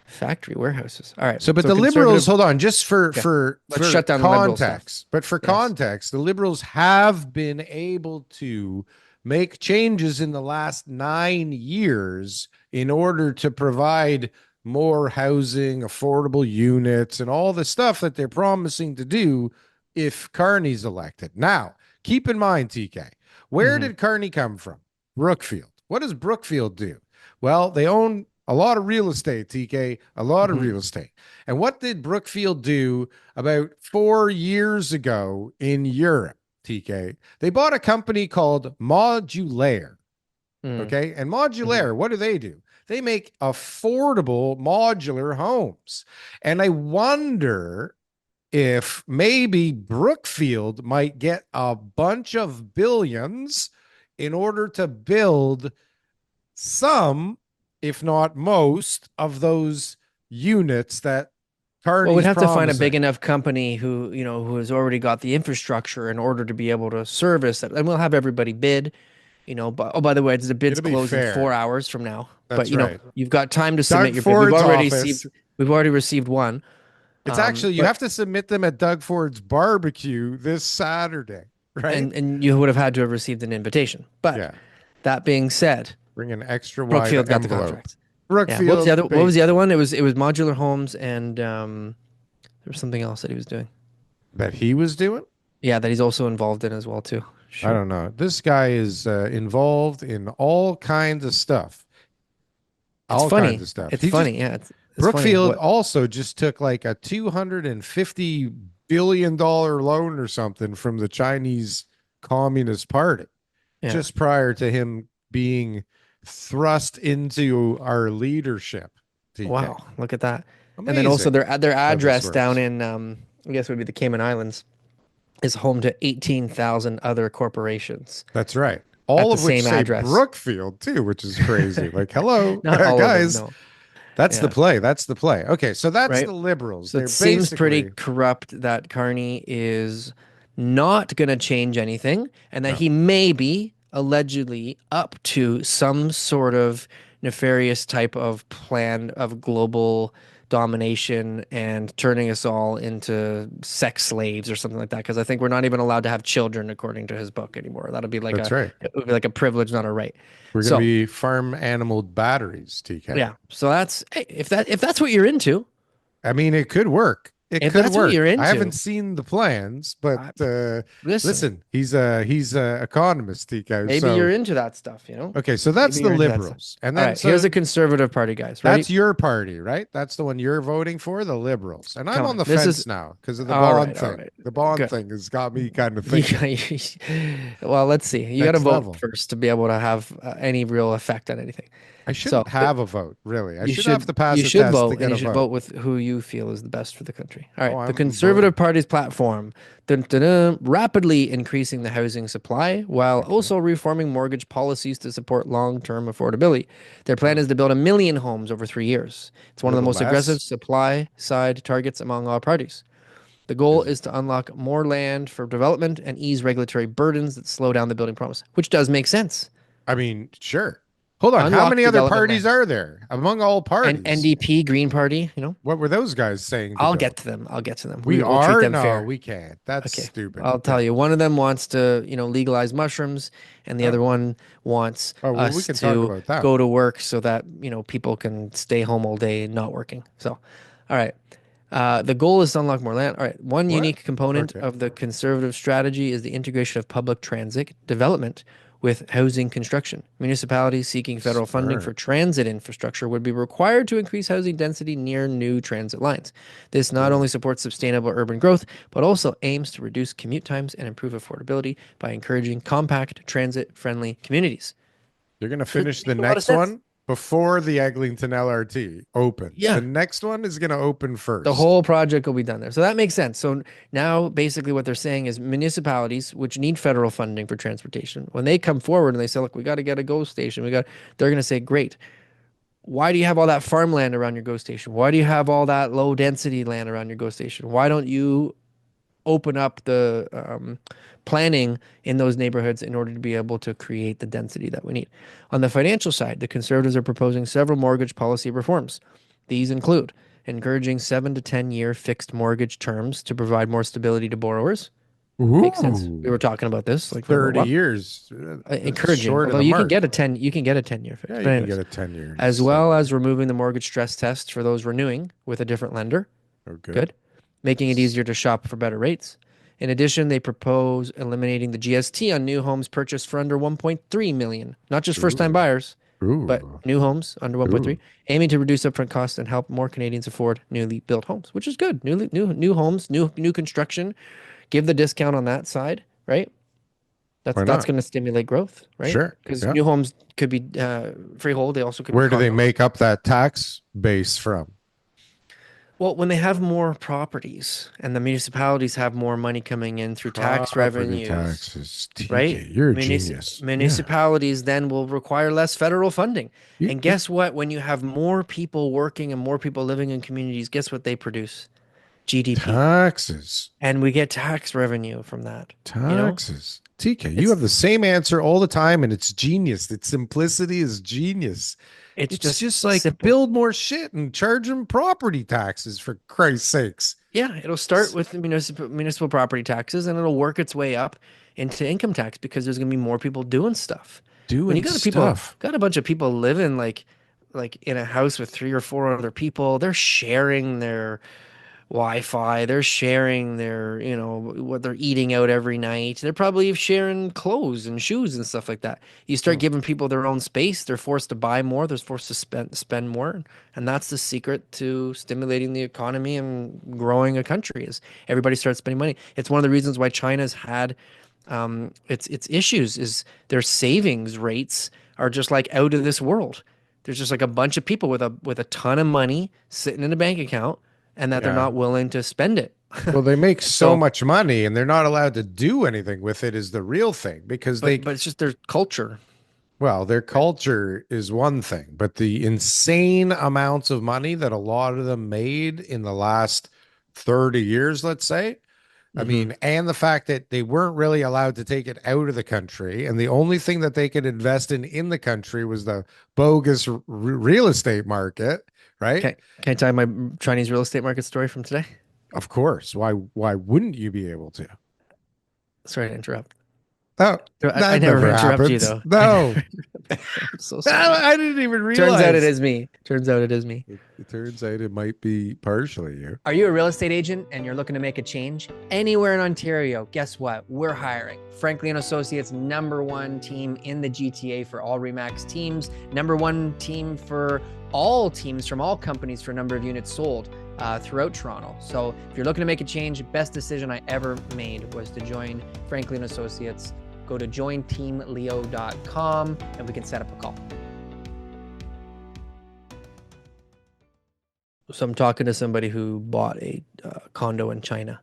factory warehouses. All right. So, but the conservative- liberals, hold on, just for Let's for shut down the liberal stuff. context. But for Yes. context, the liberals have been able to make changes in the last 9 years in order to provide more housing, affordable units, and all the stuff that they're promising to do if Carney's elected. Now, keep in mind, TK, where Mhm. did Carney come from? Brookfield. What does Brookfield do? Well, they own a lot of real estate, TK, a lot of Mhm. real estate. And what did Brookfield do about 4 years ago in Europe, TK? They bought a company called Modulaire. Mm. Okay. And Modulaire, what do? They make affordable modular homes. And I wonder if maybe Brookfield might get a bunch of billions in order to build some, if not most, of those units that Carney's Well, we'd have to find a promising. big enough company who has already got the infrastructure in order to be able to service it. And we'll have everybody bid, but by the way, the bid's It'll be closing fair. 4 hours from now. That's But right. you've got time to submit Doug your bid. We've Ford's already office. received one. It's actually, you but- have to submit them at Doug Ford's barbecue this Saturday, right? and you would have had to have received an invitation. But yeah. that being said, Bring an extra wide Brookfield got the envelope. contract. Yeah. Brookfield. What was the other one? It was modular homes and there was something else that he was doing. that he was doing? Yeah, that he's also involved in as well too. I don't know. This guy is involved in all kinds of stuff. It's all funny. kinds of stuff. It's He just- funny. Yeah. It's funny. Brookfield What- also just took like a $250 billion loan or something from the Chinese Communist Party Yeah. just prior to him being thrust into our leadership. TK. Wow, look at that. And then Amazing. also their address works. down in I guess it would be the Cayman Islands is home to 18,000 other corporations. That's right. All the of which same say address. Brookfield too, which is crazy. Like, hello, Not all guys. of them, no. That's the Yeah. play. That's the play. Okay, so that's Right. the liberals. So They're it seems pretty basically corrupt that Carney is not going to change anything and that no. he may be allegedly up to some sort of nefarious type of plan of global domination and turning us all into sex slaves or something like that. Because I think we're not even allowed to have children according to his book anymore. That'll be like That's right. it would be like a privilege, not a right. We're going to So be farm animal batteries, TK. yeah, so that's hey, if that's what you're into, I mean, it could work. It if could that's what work. you're I haven't into, seen the plans, but I, listen. listen, he's a economist, TK. Maybe you're So into that stuff, you know? okay, so that's Maybe the you're into that stuff. liberals, and All then right, here's so the Conservative Party, guys. Ready? that's your party, right? That's the one you're voting for, the liberals. And I'm Come on on. the This fence is now because of the all bond right, all thing. right. The bond Good. thing has got me kind of thinking. Well, let's see. You got to Next vote level. first to be able to have any real effect on anything. I So shouldn't have a vote, really. I you should have to pass you a should test to vote, get and a you should vote. vote with who you feel is the best for the country. All right, Oh, the I'm Conservative voting. Party's platform, dun, dun, dun, rapidly increasing the housing supply while also reforming mortgage policies to support long-term affordability. Their plan is to build 1 million homes over 3 years. It's one of the Little most aggressive less. supply side targets among all parties. The goal is to unlock more land for development and ease regulatory burdens that slow down the building promise, which does make sense. I mean, sure. Hold on. How Unlock many other development parties land. are there among all And parties? NDP, Green Party, you know, What were those guys saying to I'll go? get to them. I'll get to them. We We'll treat are? them No, fair. we can't. That's Okay. stupid. I'll tell you. One of them wants to, legalize mushrooms, and the other Oh. one wants Oh, well, we us can talk to about that. go to work so that, people can stay home all day not working. So, all right. The goal is to unlock more land. All right. One What? unique component Okay. of the conservative strategy is the integration of public transit development with housing construction. Municipalities seeking federal funding for Smart. transit infrastructure would be required to increase housing density near new transit lines. This not only supports sustainable urban growth, but also aims to reduce commute times and improve affordability by encouraging compact, transit-friendly communities. You're going to finish the Makes a lot of next sense. one before the Eglinton LRT opens. Yeah. The next one is going to open first. The whole project will be done there. So that makes sense. So now basically what they're saying is municipalities, which need federal funding for transportation, when they come forward and they say, look, we got to get a GO station, they're going to say, great. Why do you have all that farmland around your GO station? Why do you have all that low density land around your GO station? Why don't you open up the planning in those neighborhoods in order to be able to create the density that we need? On the financial side, the Conservatives are proposing several mortgage policy reforms. These include encouraging 7 to 10 year fixed mortgage terms to provide more stability to borrowers. Makes sense. We were talking about this like for a 30 while. years. Encouraging. Short of Although the you can mark. get a 10-year fix. Yeah, But you can anyways, get a 10-year. as well as removing the mortgage stress test for those renewing with a different lender. Oh, Good. Making it easier to shop for better rates. In addition, they propose eliminating the GST on new homes purchased for under 1.3 million, not just first-time buyers, Ooh. but new homes under 1.3, aiming to reduce upfront costs and help more Canadians afford newly built homes, which is good. New homes, new construction, give the discount on that side, right? That's Why not? going to stimulate growth, right? Sure, Because yeah. new homes could be freehold. They also could Where be do they condos. make up that tax base from? Well, when they have more properties and the municipalities have more money coming in through tax Property revenues, taxes. TK, right? You're a genius. Municipalities then will require less federal funding. You- And guess what? When you have more people working and more people living in communities, guess what they produce? GDP. Taxes. And we get tax revenue from that. Taxes. TK, you have the same answer all the time, and it's genius. Its simplicity is genius. It's just like simple. build more shit and charge them property taxes, for Christ's sakes. Yeah, it'll start with the municipal property taxes and it'll work its way up into income tax because there's going to be more people doing stuff. When you got got a bunch of people living like in a house with 3 or 4 other people, they're sharing their Wi-Fi, they're sharing their, what they're eating out every night. They're probably sharing clothes and shoes and stuff like that. You start giving people their own space, they're forced to buy more, they're forced to spend more, and that's the secret to stimulating the economy and growing a country is everybody starts spending money. It's one of the reasons why China's had its issues is their savings rates are just like out of this world. There's just like a bunch of people with a ton of money sitting in a bank account and that they're not willing to spend it. Well, they make so much money and they're not allowed to do anything with it is the real thing because but it's just their culture. Well, their culture is one thing, but the insane amounts of money that a lot of them made in the last 30 years, let's say. I Mhm. mean, and the fact that they weren't really allowed to take it out of the country, and the only thing that they could invest in the country was the bogus real estate market, right? Can I tell you my Chinese real estate market story from today? Of course. Why wouldn't you be able to? Sorry to interrupt. Oh, I that never never interrupt you happens. though. No. I'm so sorry. I didn't even Turns out it realize. is me. Turns out it is me. It turns out it might be partially you. Are you a real estate agent and you're looking to make a change anywhere in Ontario? Guess what? We're hiring. Franklin Associates, #1 team in the GTA for all Remax teams, #1 team for all teams from all companies for number of units sold throughout Toronto. So if you're looking to make a change, best decision I ever made was to join Franklin Associates. Go to jointeamleo.com and we can set up a call. So I'm talking to somebody who bought a condo in China.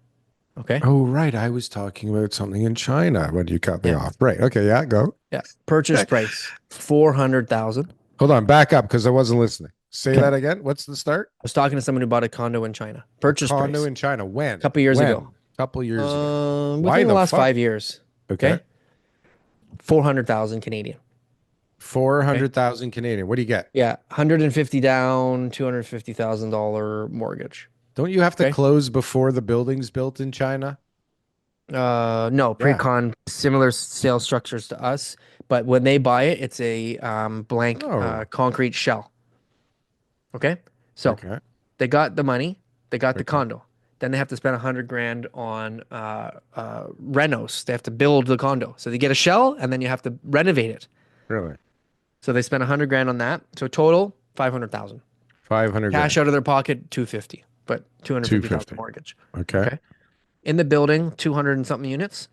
Okay. Oh, right. I was talking about something in China when you cut me Yeah. off. Right. Okay. Yeah. Go. Yeah. Purchase price, 400,000. Hold on. Back up because I wasn't listening. Say Okay. that again. What's the start? I was talking to someone who bought a condo in China. Purchase Condo price. in China. When? A couple years ago. Couple years ago. Why Within the last fuck? 5 years. Okay. 400,000 Canadian. 400,000 Canadian. What do you get? Yeah. 150 down, $250,000 mortgage. Don't you have to Okay. close before the building's built in China? No, Yeah. pre-con, similar sales structures to us, but when they buy it, it's a blank Oh. concrete shell. Okay, so Okay. they got the money, they got the Okay. condo, then they have to spend 100 grand on renos. They have to build the condo, so they get a shell and then you have to renovate it. Really? So they spend 100 grand on that. So total 500,000 500 cash out of their pocket, 250, but 250,000 250. mortgage. Okay. Okay. In the building, 200 and something units.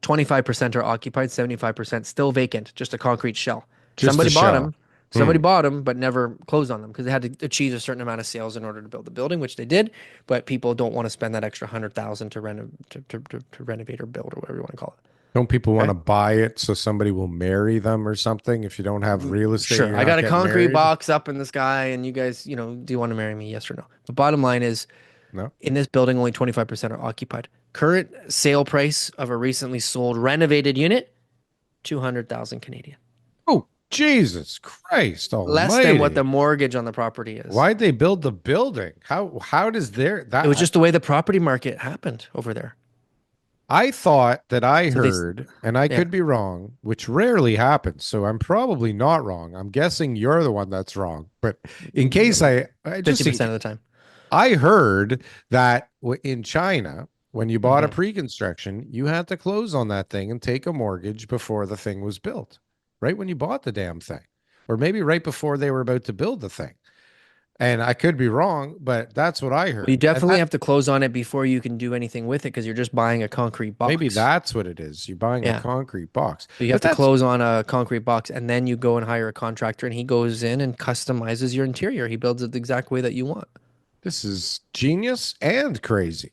25% are occupied, 75% still vacant, just a concrete shell. Just Somebody a bought shell. them. Somebody bought them, but never closed on them because they had to achieve a certain amount of sales in order to build the building, which they did. But people don't want to spend that extra 100,000 to renovate or build or whatever you want to call it. Don't people want to Okay. buy it so somebody will marry them or something? If you don't have real estate, Sure, you're I not got a getting concrete married? box up in the sky, and you guys, do you want to marry me? Yes or no? The bottom line is, No. in this building, only 25% are occupied. Current sale price of a recently sold renovated unit, 200,000 Canadian. Oh, Jesus Christ Almighty! Less than what the mortgage on the property is. Why'd they build the building? How does that? It was just the way the property market happened over there. I thought that I So they- heard, and I yeah. could be wrong, which rarely happens. So I'm probably not wrong. I'm guessing you're the one that's wrong. But in case I just 50% of the time. I heard that in China, when you bought a Mhm. pre-construction, you had to close on that thing and take a mortgage before the thing was built, right when you bought the damn thing, or maybe right before they were about to build the thing. And I could be wrong, but that's what I heard. You And definitely have to close on it before you can do anything with it because you're just buying a concrete box. maybe that's what it is. You're buying a Yeah. concrete box. So you have to close on a concrete box and then you go and hire a contractor and he goes in and customizes your interior. He builds it the exact way that you want. This is genius and crazy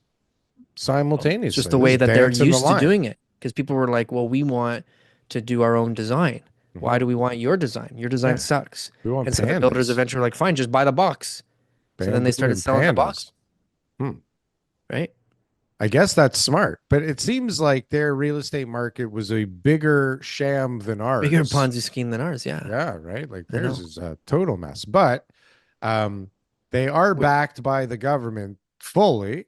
simultaneously. It's just the way that they're dancing the used to line. doing it. Because people were like, well, we want to do our own design. Why do we want your design? Your design Yeah. sucks. We want And so the builders pandas. eventually were like, fine, just buy the box. So then they Bamboo started and selling the pandas. box. Right? I guess that's smart, but it seems like their real estate market was a bigger sham than ours. Bigger Ponzi scheme than ours. Yeah. Yeah, right. Like I theirs know. is a total mess. But they are backed by the government fully,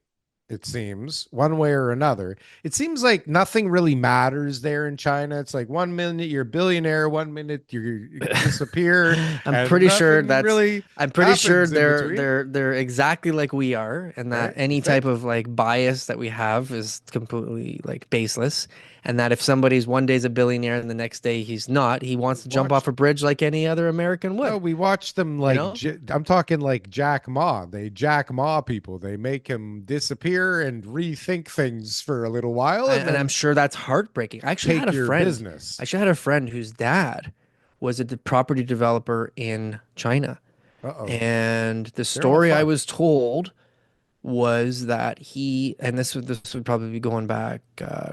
it seems, one way or another. It seems like nothing really matters there in China. It's like 1 minute you're a billionaire, 1 minute you disappear. I'm and pretty sure nothing that's really I'm pretty sure happens in between. they're exactly like we are, and that Right? any You think? type of like bias that we have is completely like baseless. And that if somebody's one day's a billionaire and the next day he's not, he wants to jump Watch- off a bridge like any other American would. No, we watch them like know? I'm talking like Jack Ma. They Jack Ma people. They make him disappear and rethink things for a little while, and then I'm sure that's heartbreaking. I actually take had a your friend. business. I actually had a friend whose dad was a property developer in China. Uh-oh. And the all story I fucked. was told was that he, and this would probably be going back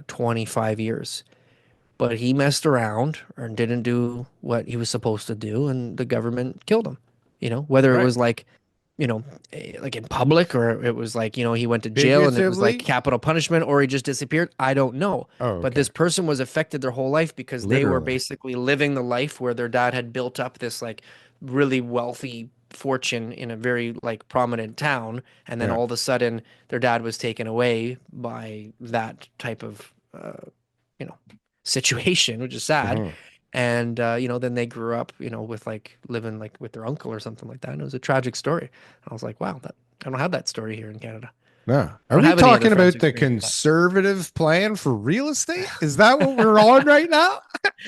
25 years. but he messed around or didn't do what he was supposed to do, and the government killed him. Whether it Right. was like, like in public, or it was like, he went to jail and it was like Figuratively. capital punishment, or he just disappeared. I don't know. Oh, But okay. this person was affected their whole life because they were Literally. basically living the life where their dad had built up this like really wealthy fortune in a very like prominent town, and then Yeah. all of a sudden their dad was taken away by that type of you know situation, which is sad. Mhm. And then they grew up, with like living like with their uncle or something like that. And it was a tragic story. I was like, wow, that I don't have that story here in Canada. No. I Are don't we have any other talking friends about who the experienced that. conservative plan for real estate? Is that what we're on right now?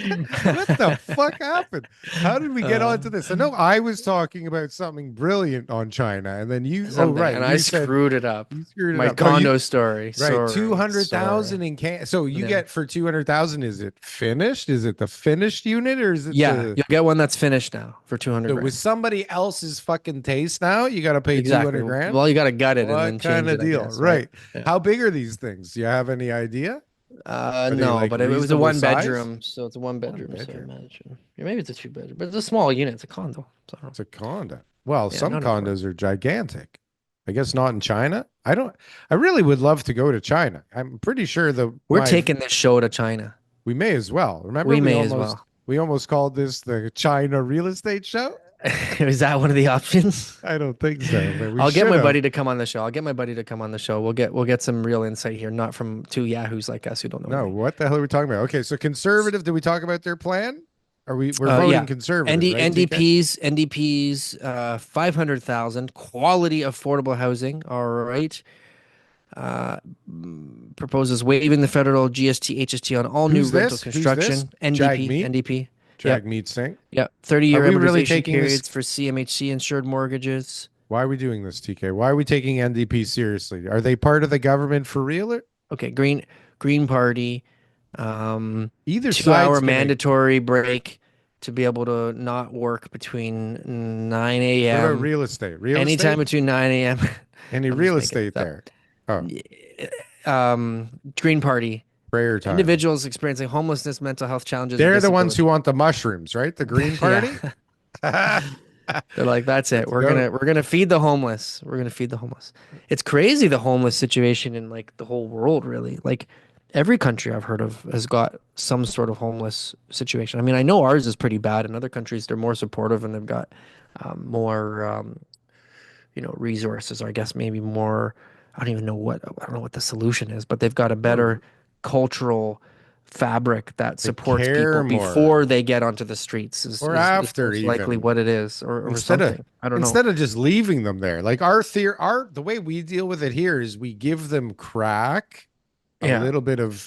What the fuck happened? How did we get onto this? I know I was talking about something brilliant on China, and then you, Something, right, and you I said screwed it up. you screwed it My up. No, condo story. right, Sorry, 200,000 sorry. in can. So you Yeah. get for 200,000. Is it finished? Is it the finished unit, or is it Yeah, the? you'll get one that's finished now for 200 So grand. with somebody else's fucking taste now, you got to pay Exactly. 200 grand. Well, you got to gut it and What then kind change of it, I deal? guess, Right. Yeah. How big are these things? Do you have any idea? Are they No, like but it was a reasonable one size? bedroom, so it's a one bedroom. So I bedroom. imagine, yeah, maybe it's a two bedroom, but it's a small unit. It's a condo. So It's a condo. Well, Yeah, some not important. condos are gigantic. I guess not in China. I really would love to go to China. I'm pretty sure We're taking this show to China. we may as well. Remember We may as well. we almost called this the China real estate show? Is that one of the options? I don't think so, but we I'll get my should've. buddy to come on the show. I'll get my buddy to come on the show. We'll get some real insight here, not from two yahoos like us who don't know No, anything. what the hell are we talking about? Okay, so conservative, did we talk about their plan? We're voting Yeah. conservative, right? TK? NDP's 500,000 quality affordable housing. All right. Proposes waiving the federal GST HST on all new Who's rental this? Who's construction. this? NDP. Jagmeet? NDP. Jag Meat Sink. Yeah. 30-year Are we really amortization taking this- periods for CMHC insured mortgages. Why are we doing this, TK? Why are we taking NDP seriously? Are they part of the government for real? Okay. Green Party. Either 2-hour side's gonna- mandatory break to be able to not work between 9 What a.m. about real estate? Real anytime estate? between 9 a.m. Any I'm just real making estate this there? Oh, Green Party. prayer time. Individuals experiencing homelessness, mental health challenges. They're and the ones disability. who want the mushrooms, right? The Green Party. They're like, that's it. Let's go. We're gonna feed the homeless. We're gonna feed the homeless. It's crazy, the homeless situation in like the whole world, really. Like every country I've heard of has got some sort of homeless situation. I mean, I know ours is pretty bad. In other countries, they're more supportive and they've got more resources, or I guess maybe more. I don't know what the solution is, but they've got a better cultural fabric that supports care people more. before they get onto the streets. Or after, most likely even. what it is, or Instead something. I don't know. Instead of just leaving them there, like the way we deal with it here is we give them crack, a Yeah. little bit of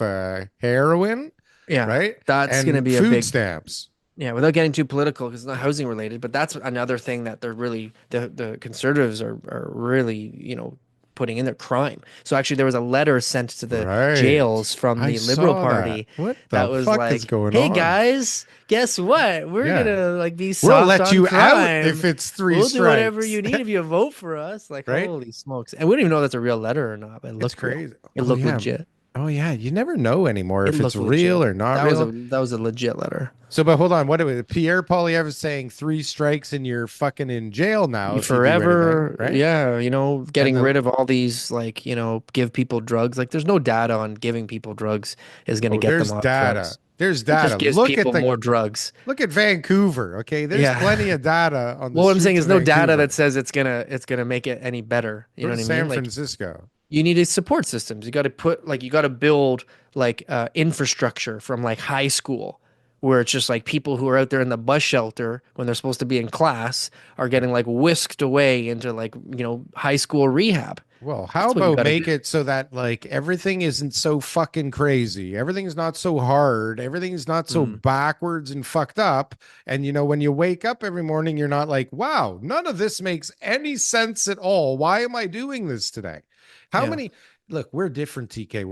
heroin, Yeah, right? that's And going to be a food big stamps. Yeah, without getting too political, because it's not housing related, but that's another thing that they're really the conservatives are really putting in their crime. So actually, there was a letter sent to the Right. jails from I the Liberal saw Party that. What the that was fuck like, is going "Hey on? guys, guess what? We're Yeah. gonna like be We'll soft let on you out crime. if it's 3 We'll strikes. do whatever you need if you vote for us." Like, Right? holy smokes! And we don't even know that's a real letter or not, but it It's looked real. crazy. It Oh, looked yeah. legit. Oh yeah, you never know anymore It if it's looked real legit. or not That real. that was a legit letter. So, but hold on, what was Pierre Poilievre is saying? 3 strikes and you're fucking in jail now if you do Forever, anything, right? yeah, getting the- rid of all these give people drugs. Like there's no data on giving people drugs is going to get there's them off data. drugs. There's It data. just gives Look people at more drugs. look at Vancouver. Okay, there's Yeah. plenty of data on the. Well, what I'm saying streets is of no data Vancouver. that says it's gonna make it any better. You Go know to what I San mean? Like Francisco. you need a support systems. You got to build infrastructure from like high school, where it's just like people who are out there in the bus shelter when they're supposed to be in class are getting like whisked away into high school rehab. Well, how That's what you about gotta make do. it so that like everything isn't so fucking crazy. Everything's not so hard. Everything's not so backwards and fucked up. And when you wake up every morning, you're not like, wow, none of this makes any sense at all. Why am I doing this today? How Yeah. many look, we're different, TK.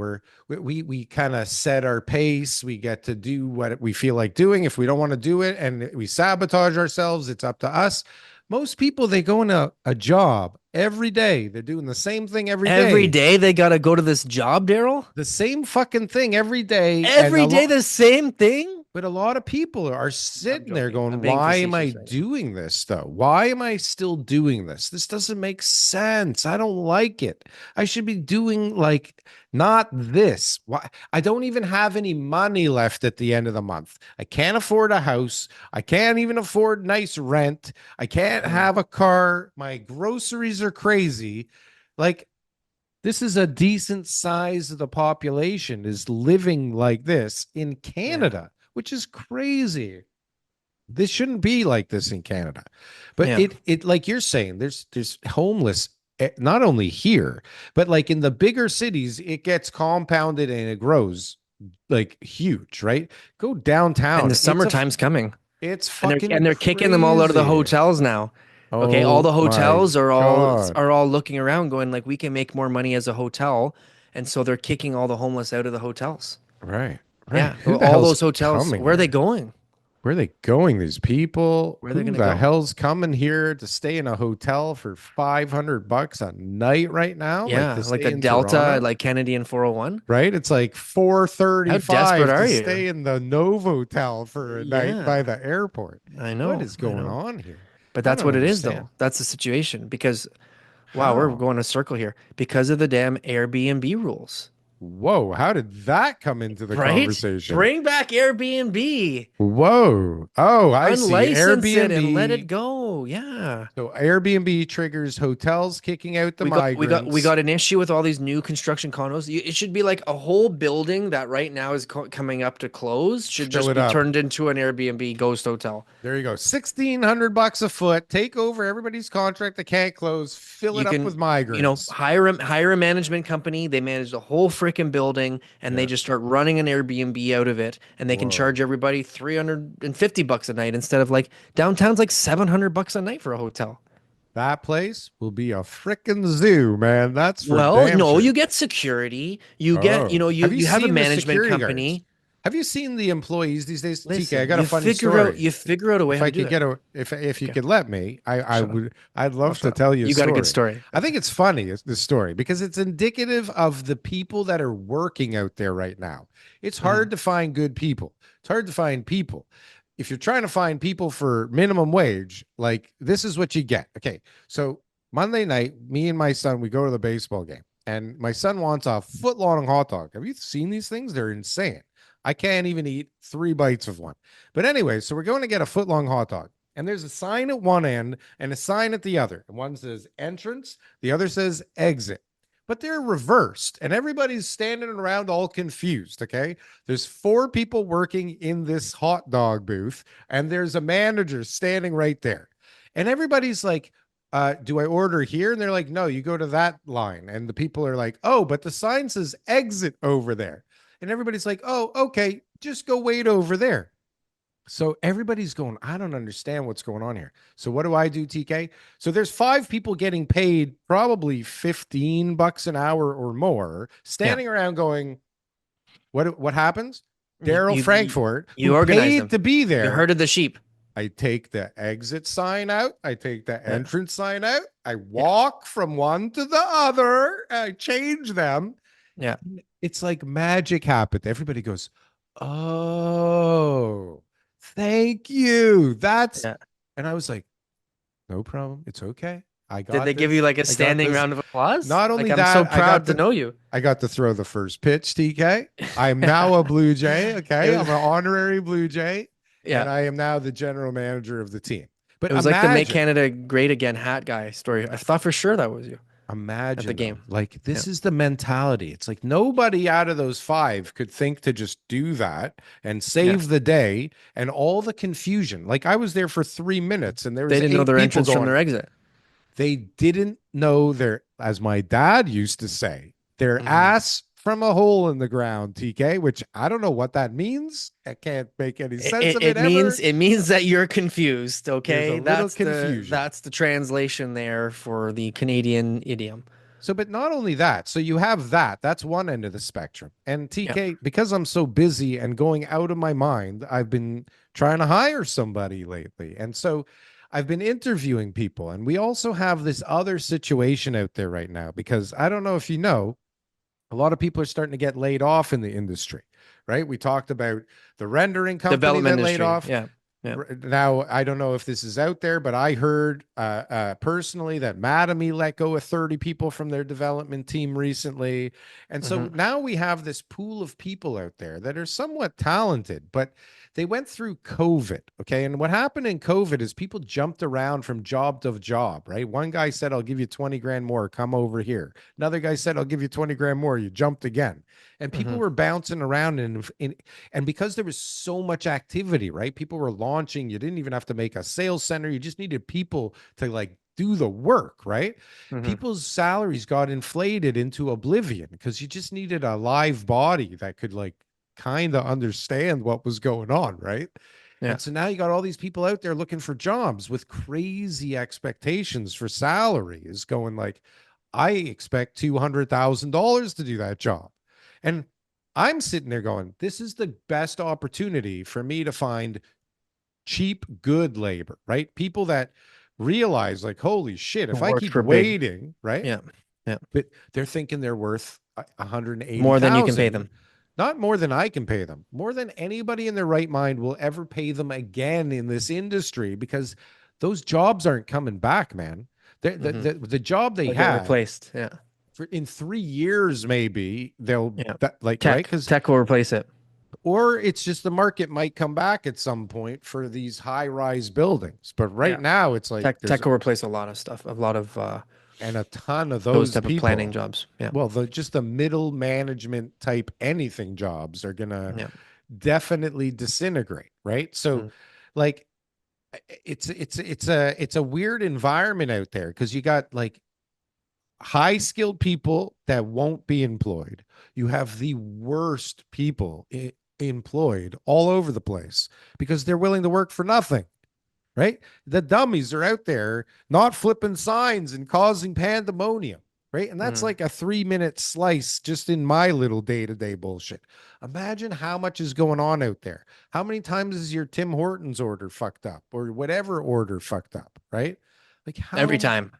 We kind of set our pace. We get to do what we feel like doing. If we don't want to do it and we sabotage ourselves, it's up to us. Most people, they go into a job every day. They're doing the same thing every Every day. day they got to go to this job, Daryl? The same fucking thing every day. Every day the same thing? But a lot of people are sitting there joking. going, I'm being why am I facetious right now. doing this though? Why am I still doing this? This doesn't make sense. I don't like it. I should be doing like not this. Why? I don't even have any money left at the end of the month. I can't afford a house. I can't even afford nice rent. I can't have a car. My groceries are crazy. Like, this is a decent size of the population is living like this in Canada, which is crazy. This shouldn't be like this in Canada. But it like you're saying, there's homeless not only here, but like in the bigger cities, it gets compounded and it grows like huge, right? Go downtown. And the summertime's coming. It's fucking and they're kicking them all out of the hotels now. Okay, all the hotels are all looking around going like, we can make more money as a hotel, and so they're kicking all the homeless out of the hotels. Right. Yeah, all those hotels. Where are they going? Where are they going? These people. Where are they Who gonna the go? hell's coming here to stay in a hotel for $500 a night right now? Yeah, to like stay the in Delta, Toronto? like Kennedy and 401. Right? It's like How $435 desperate are to you? stay in the Novotel for a night by the airport. I know. What is I going know. on here? But I that's don't what it is, understand. though. That's the situation because, wow, we're How? going a circle here because of the damn Airbnb rules. Whoa, how did that come into the Right? conversation? Bring back Airbnb. Whoa. Oh, I see. Unlicense it and let Airbnb. it go. Yeah. So Airbnb triggers hotels kicking out the migrants. We got an issue with all these new construction condos. It should be like a whole building that right now is coming up to close should Fill just it be up. turned into an Airbnb ghost hotel. There you go. $1,600 a foot. Take over everybody's contract that can't close. Fill it up with migrants. Hire a management company. They manage the whole freaking building, and they just start running an Airbnb out of it, and they can charge everybody $350 a night instead of like downtown's like $700 a night for a hotel. That place will be a freaking zoo, man. That's for Well, damn no, sure. you get security. You get, you have a seen the management security company. guards? Have you seen the employees these days? Listen, TK, I got a you funny figure story. out you figure out a way if how I to do could it. get a if you could let me, I'd love to up. tell you a You got story. a good story. I think it's funny, this story, because it's indicative of the people that are working out there right now. It's hard to find good people. It's hard to find people. If you're trying to find people for minimum wage, like this is what you get. Okay. So Monday night, me and my son, we go to the baseball game, and my son wants a foot-long hot dog. Have you seen these things? They're insane. I can't even eat 3 bites of one. But anyway, so we're going to get a foot-long hot dog. And there's a sign at one end and a sign at the other. And one says entrance, the other says exit. But they're reversed, and everybody's standing around all confused. Okay. There's 4 people working in this hot dog booth, and there's a manager standing right there. And everybody's like, do I order here? And they're like, no, you go to that line. And the people are like, oh, but the sign says exit over there. And everybody's like, oh, okay, just go wait over there. So everybody's going, I don't understand what's going on here. So what do I do, TK? So there's 5 people getting paid probably $15 an hour or more, standing around going, what happens? Darryl Frankfort, you who organized paid them. to be there. You herded the sheep. I take the exit sign out. I take the entrance sign out. I walk from one to the other. I change them. Yeah. It's like magic happened. Everybody goes, oh, thank you. That's, and I was like, no problem. It's okay. I got Did they give you like a standing round of applause? Not only like, that, I'm so proud to know you. I got to throw the first pitch, TK. I am now a Blue Jay. Okay. I'm an honorary Blue Jay. Yeah. And I am now the general manager of the team. But it was like the Make Canada Great Again hat guy story. I thought for sure that was you. Imagine at the game. Like this is the mentality. It's like nobody out of those 5 could think to just do that and save the day and all the confusion. Like I was there for 3 minutes and there was they didn't know their entrance from their exit. They didn't know their, as my dad used to say, their ass from a hole in the ground, TK, which I don't know what that means. I can't make any sense of it It means that you're confused, okay? That's confusion. That's the translation there for the Canadian idiom. So, but not only that, so you have that. That's one end of the spectrum. And TK, because I'm so busy and going out of my mind, I've been trying to hire somebody lately. And so I've been interviewing people, and we also have this other situation out there right now because I don't know if you know, a lot of people are starting to get laid off in the industry, right? We talked about the rendering company Development that laid industry. off. Yeah. Yeah. Now, I don't know if this is out there, but I heard personally that Madame let go of 30 people from their development team recently. And so now we have this pool of people out there that are somewhat talented, but they went through COVID. Okay. And what happened in COVID is people jumped around from job to job, right? One guy said, I'll give you 20 grand more. Come over here. Another guy said, I'll give you 20 grand more. You jumped again. And people were bouncing around and because there was so much activity, right? People were launching. You didn't even have to make a sales center. You just needed people to like do the work, right? People's salaries got inflated into oblivion because you just needed a live body that could like kind of understand what was going on, right? Yeah. And so now you got all these people out there looking for jobs with crazy expectations for salary is going like, I expect $200,000 to do that job. And I'm sitting there going, this is the best opportunity for me to find cheap, good labor, right? People that realize like, holy shit, if I Work keep for big. waiting, right? Yeah. Yeah. But they're thinking they're worth 180 More than you can pay them. Not more than I can pay them, more than anybody in their right mind will ever pay them again in this industry because those jobs aren't coming back, man. The job they They'll get had replaced. Yeah. in 3 years, maybe they'll like, Tech, right? Because tech will replace it. or it's just the market might come back at some point for these high-rise buildings. But right now, it's like Tech will replace a lot of stuff, a lot of and a ton of those those type people. of planning jobs. Yeah. Well, just the middle management type anything jobs are gonna definitely disintegrate, right? So, like, it's a weird environment out there because you got like high skilled people that won't be employed. You have the worst people employed all over the place because they're willing to work for nothing, right? The dummies are out there not flipping signs and causing pandemonium, right? And that's like a 3-minute slice just in my little day-to-day bullshit. Imagine how much is going on out there. How many times is your Tim Hortons order fucked up or whatever order fucked up, right? Like every time.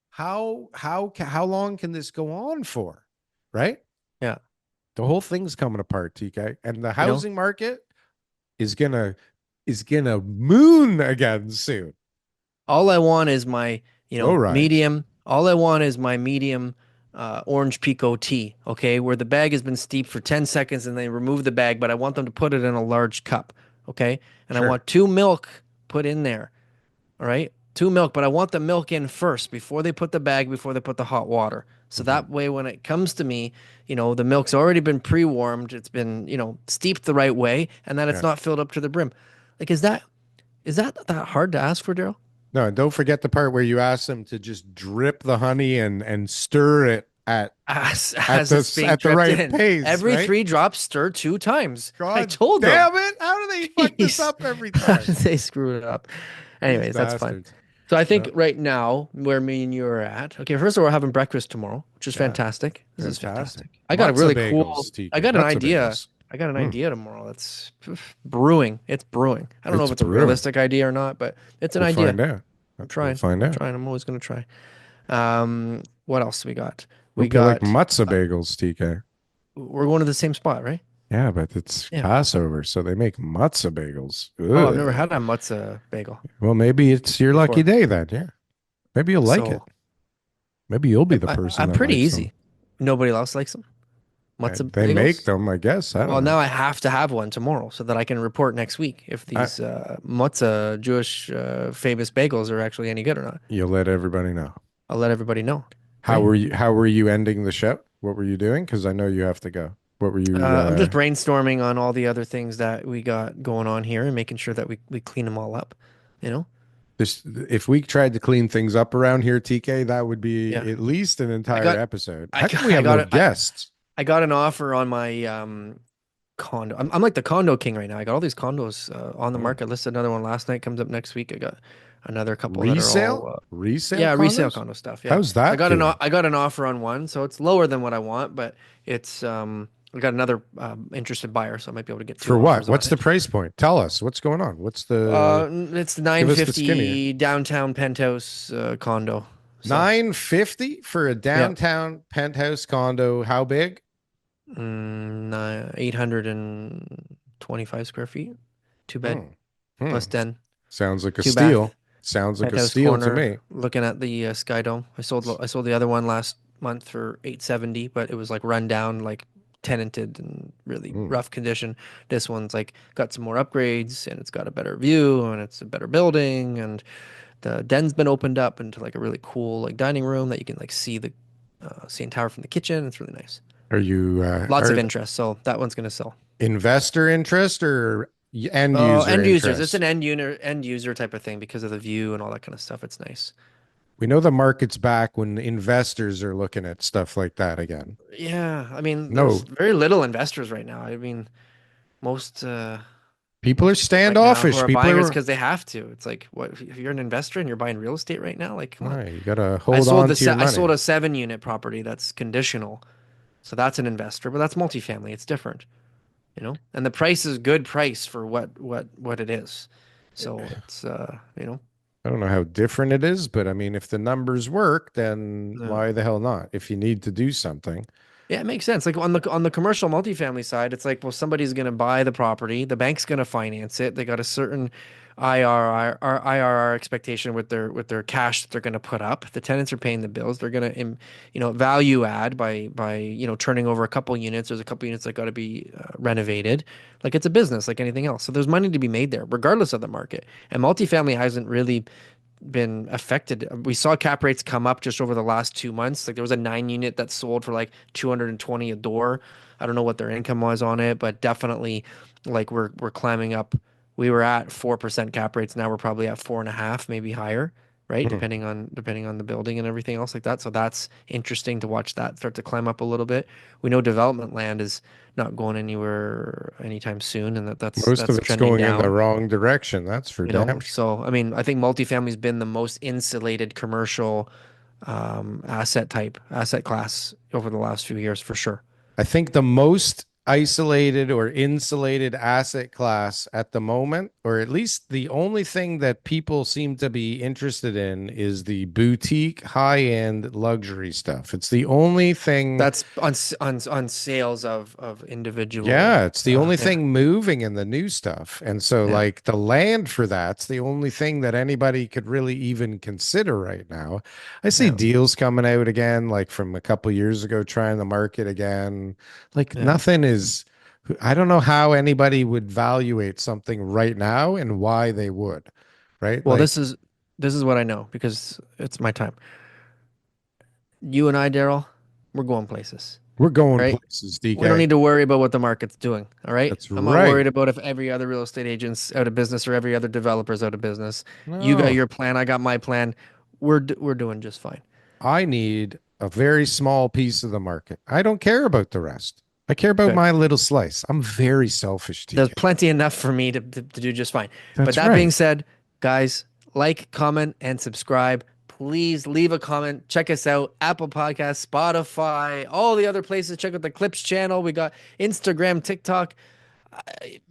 How long can this go on for? Right? Yeah. The whole thing's coming apart, TK. And the housing market is gonna moon again soon. All I want is my, medium. All I want is my medium orange pico tea, okay, where the bag has been steeped for 10 seconds and they remove the bag, but I want them to put it in a large cup, okay? And I want 2 milk put in there, all right? 2 milk, but I want the milk in first before they put the bag, before they put the hot water. So that way, when it comes to me, the milk's already been pre-warmed. It's been, steeped the right way, and that it's not filled up to the brim. Like, is that hard to ask for, Darryl? No, and don't forget the part where you ask them to just drip the honey and stir it at the right pace. Every 3 drops, stir 2 times. God, I told them. Damn it! How do they fuck this up every time? They screw it up. Anyways, that's fine. So I think right now, where me and you are at, okay, first of all, we're having breakfast tomorrow, which is fantastic. This is fantastic. I got a really cool, I got an idea. I got an idea tomorrow. That's brewing. It's brewing. I don't know if it's a realistic idea or not, but it's an idea. Find out. I'm trying. Find out. I'm trying. I'm always going to try. What else we got? We got like matzah bagels, TK. We're going to the same spot, right? Yeah, but it's Passover, so they make matzah bagels. Ugh. Oh, I've never had a matzah bagel. Well, maybe it's your lucky day then. Yeah, maybe you'll like it. Maybe you'll be the person. I'm pretty easy. Nobody else likes them. Matzah they bagels? make them, I guess. I don't know. Now I have to have one tomorrow so that I can report next week if these matzah Jewish famous bagels are actually any good or not. You'll let everybody know. I'll let everybody know. How were you ending the show? What were you doing? Because I know you have to go. What were you? I'm just brainstorming on all the other things that we got going on here and making sure that we clean them all up. If we tried to clean things up around here, TK, that would be at least an entire episode. How come we have no guests? I got an offer on my condo. I'm like the condo king right now. I got all these condos on the market. Listed another one last night. Comes up next week. I got another couple. Resale? Resale? Yeah, condos? resale condo stuff. Yeah. How's that? I got an offer on one, so it's lower than what I want, but it's We got another interested buyer, so I might be able to get For two what? offers on What's the it. price point? Tell us what's going on. It's Give us the skinny. 950 downtown penthouse condo. So 950 for a yeah, downtown penthouse condo. How big? 825 square feet, two bed Hmm. Hmm. plus den, Sounds like a two steal. bath, Sounds like a penthouse steal to corner, me. looking at the Sky Dome. I sold the other one last month for 870, but it was like run down, like tenanted and really Hmm. rough condition. This one's like got some more upgrades and it's got a better view and it's a better building and the den's been opened up into like a really cool like dining room that you can like see the CN Tower from the kitchen. It's really nice. Are you Lots of are interest, so that one's gonna sell. investor interest or end user End users. It's interest? an end user type of thing because of the view and all that kind of stuff. It's nice. We know the market's back when investors are looking at stuff like that again. Yeah, I mean, there's No, very little investors right now. I mean, most people are most people right now who standoffish. are People buying it's are, because they have to. It's like, what if you're an investor and you're buying real estate right now? Like, come on. no, you gotta hold on to your I sold money. a 7 unit property that's conditional, so that's an investor, but that's multifamily. It's different, And the price is good price for what it is. So it's I don't know how different it is, but I mean, if the numbers work, then no. why the hell not? If you need to do something. Yeah, it makes sense. Like on the commercial multifamily side, it's like, well, somebody's going to buy the property, the bank's going to finance it. They got a certain IRR expectation with their cash that they're going to put up. The tenants are paying the bills. They're going to value add by turning over a couple units. There's a couple units that got to be renovated. Like it's a business like anything else. So there's money to be made there regardless of the market. And multifamily hasn't really been affected. We saw cap rates come up just over the last 2 months. Like there was a 9 unit that sold for like 220 a door. I don't know what their income was on it, but definitely like we're climbing up. We were at 4% cap rates. Now we're probably at 4.5, maybe higher, right? Hmm. Depending on the building and everything else like that. So that's interesting to watch that start to climb up a little bit. We know development land is not going anywhere anytime soon, and that's Most of that's it's trending going in the down. wrong direction. That's for damn sure. So I mean, I think multifamily's been the most insulated commercial asset class over the last few years for sure. I think the most isolated or insulated asset class at the moment, or at least the only thing that people seem to be interested in, is the boutique high-end luxury stuff. It's the only thing. That's on sales of individual. Yeah, it's the only Yeah, thing moving in the new stuff. And so, yeah, like, the land for that's the only thing that anybody could really even consider right now. I see yeah, deals coming out again, like from a couple years ago, trying the market again. Like, yeah. nothing is, I don't know how anybody would valuate something right now and why they would, right? Well, Like, this is what I know because it's my time. You and I, Daryl, we're going places, we're going right? places, We don't DK. need to worry about what the market's doing. All right. That's I'm not right. worried about if every other real estate agent's out of business or every other developer's out of business. You got No. your plan. I got my plan. We're doing just fine. I need a very small piece of the market. I don't care about the rest. I care about Good. my little slice. I'm very selfish, There's TK. plenty enough for me to do just fine. But That's that being right. said, guys, like, comment, and subscribe. Please leave a comment. Check us out. Apple Podcasts, Spotify, all the other places. Check out the Clips channel. We got Instagram, TikTok, uh,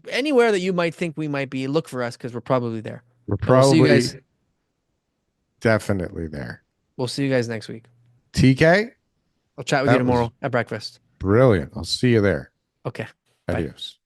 anywhere that you might think we might be. Look for us because we're probably there. We're And we'll see you probably guys. definitely there. We'll see you guys next week. TK, I'll chat with you that was tomorrow at breakfast. brilliant. I'll see you there. Okay. Bye. Adios.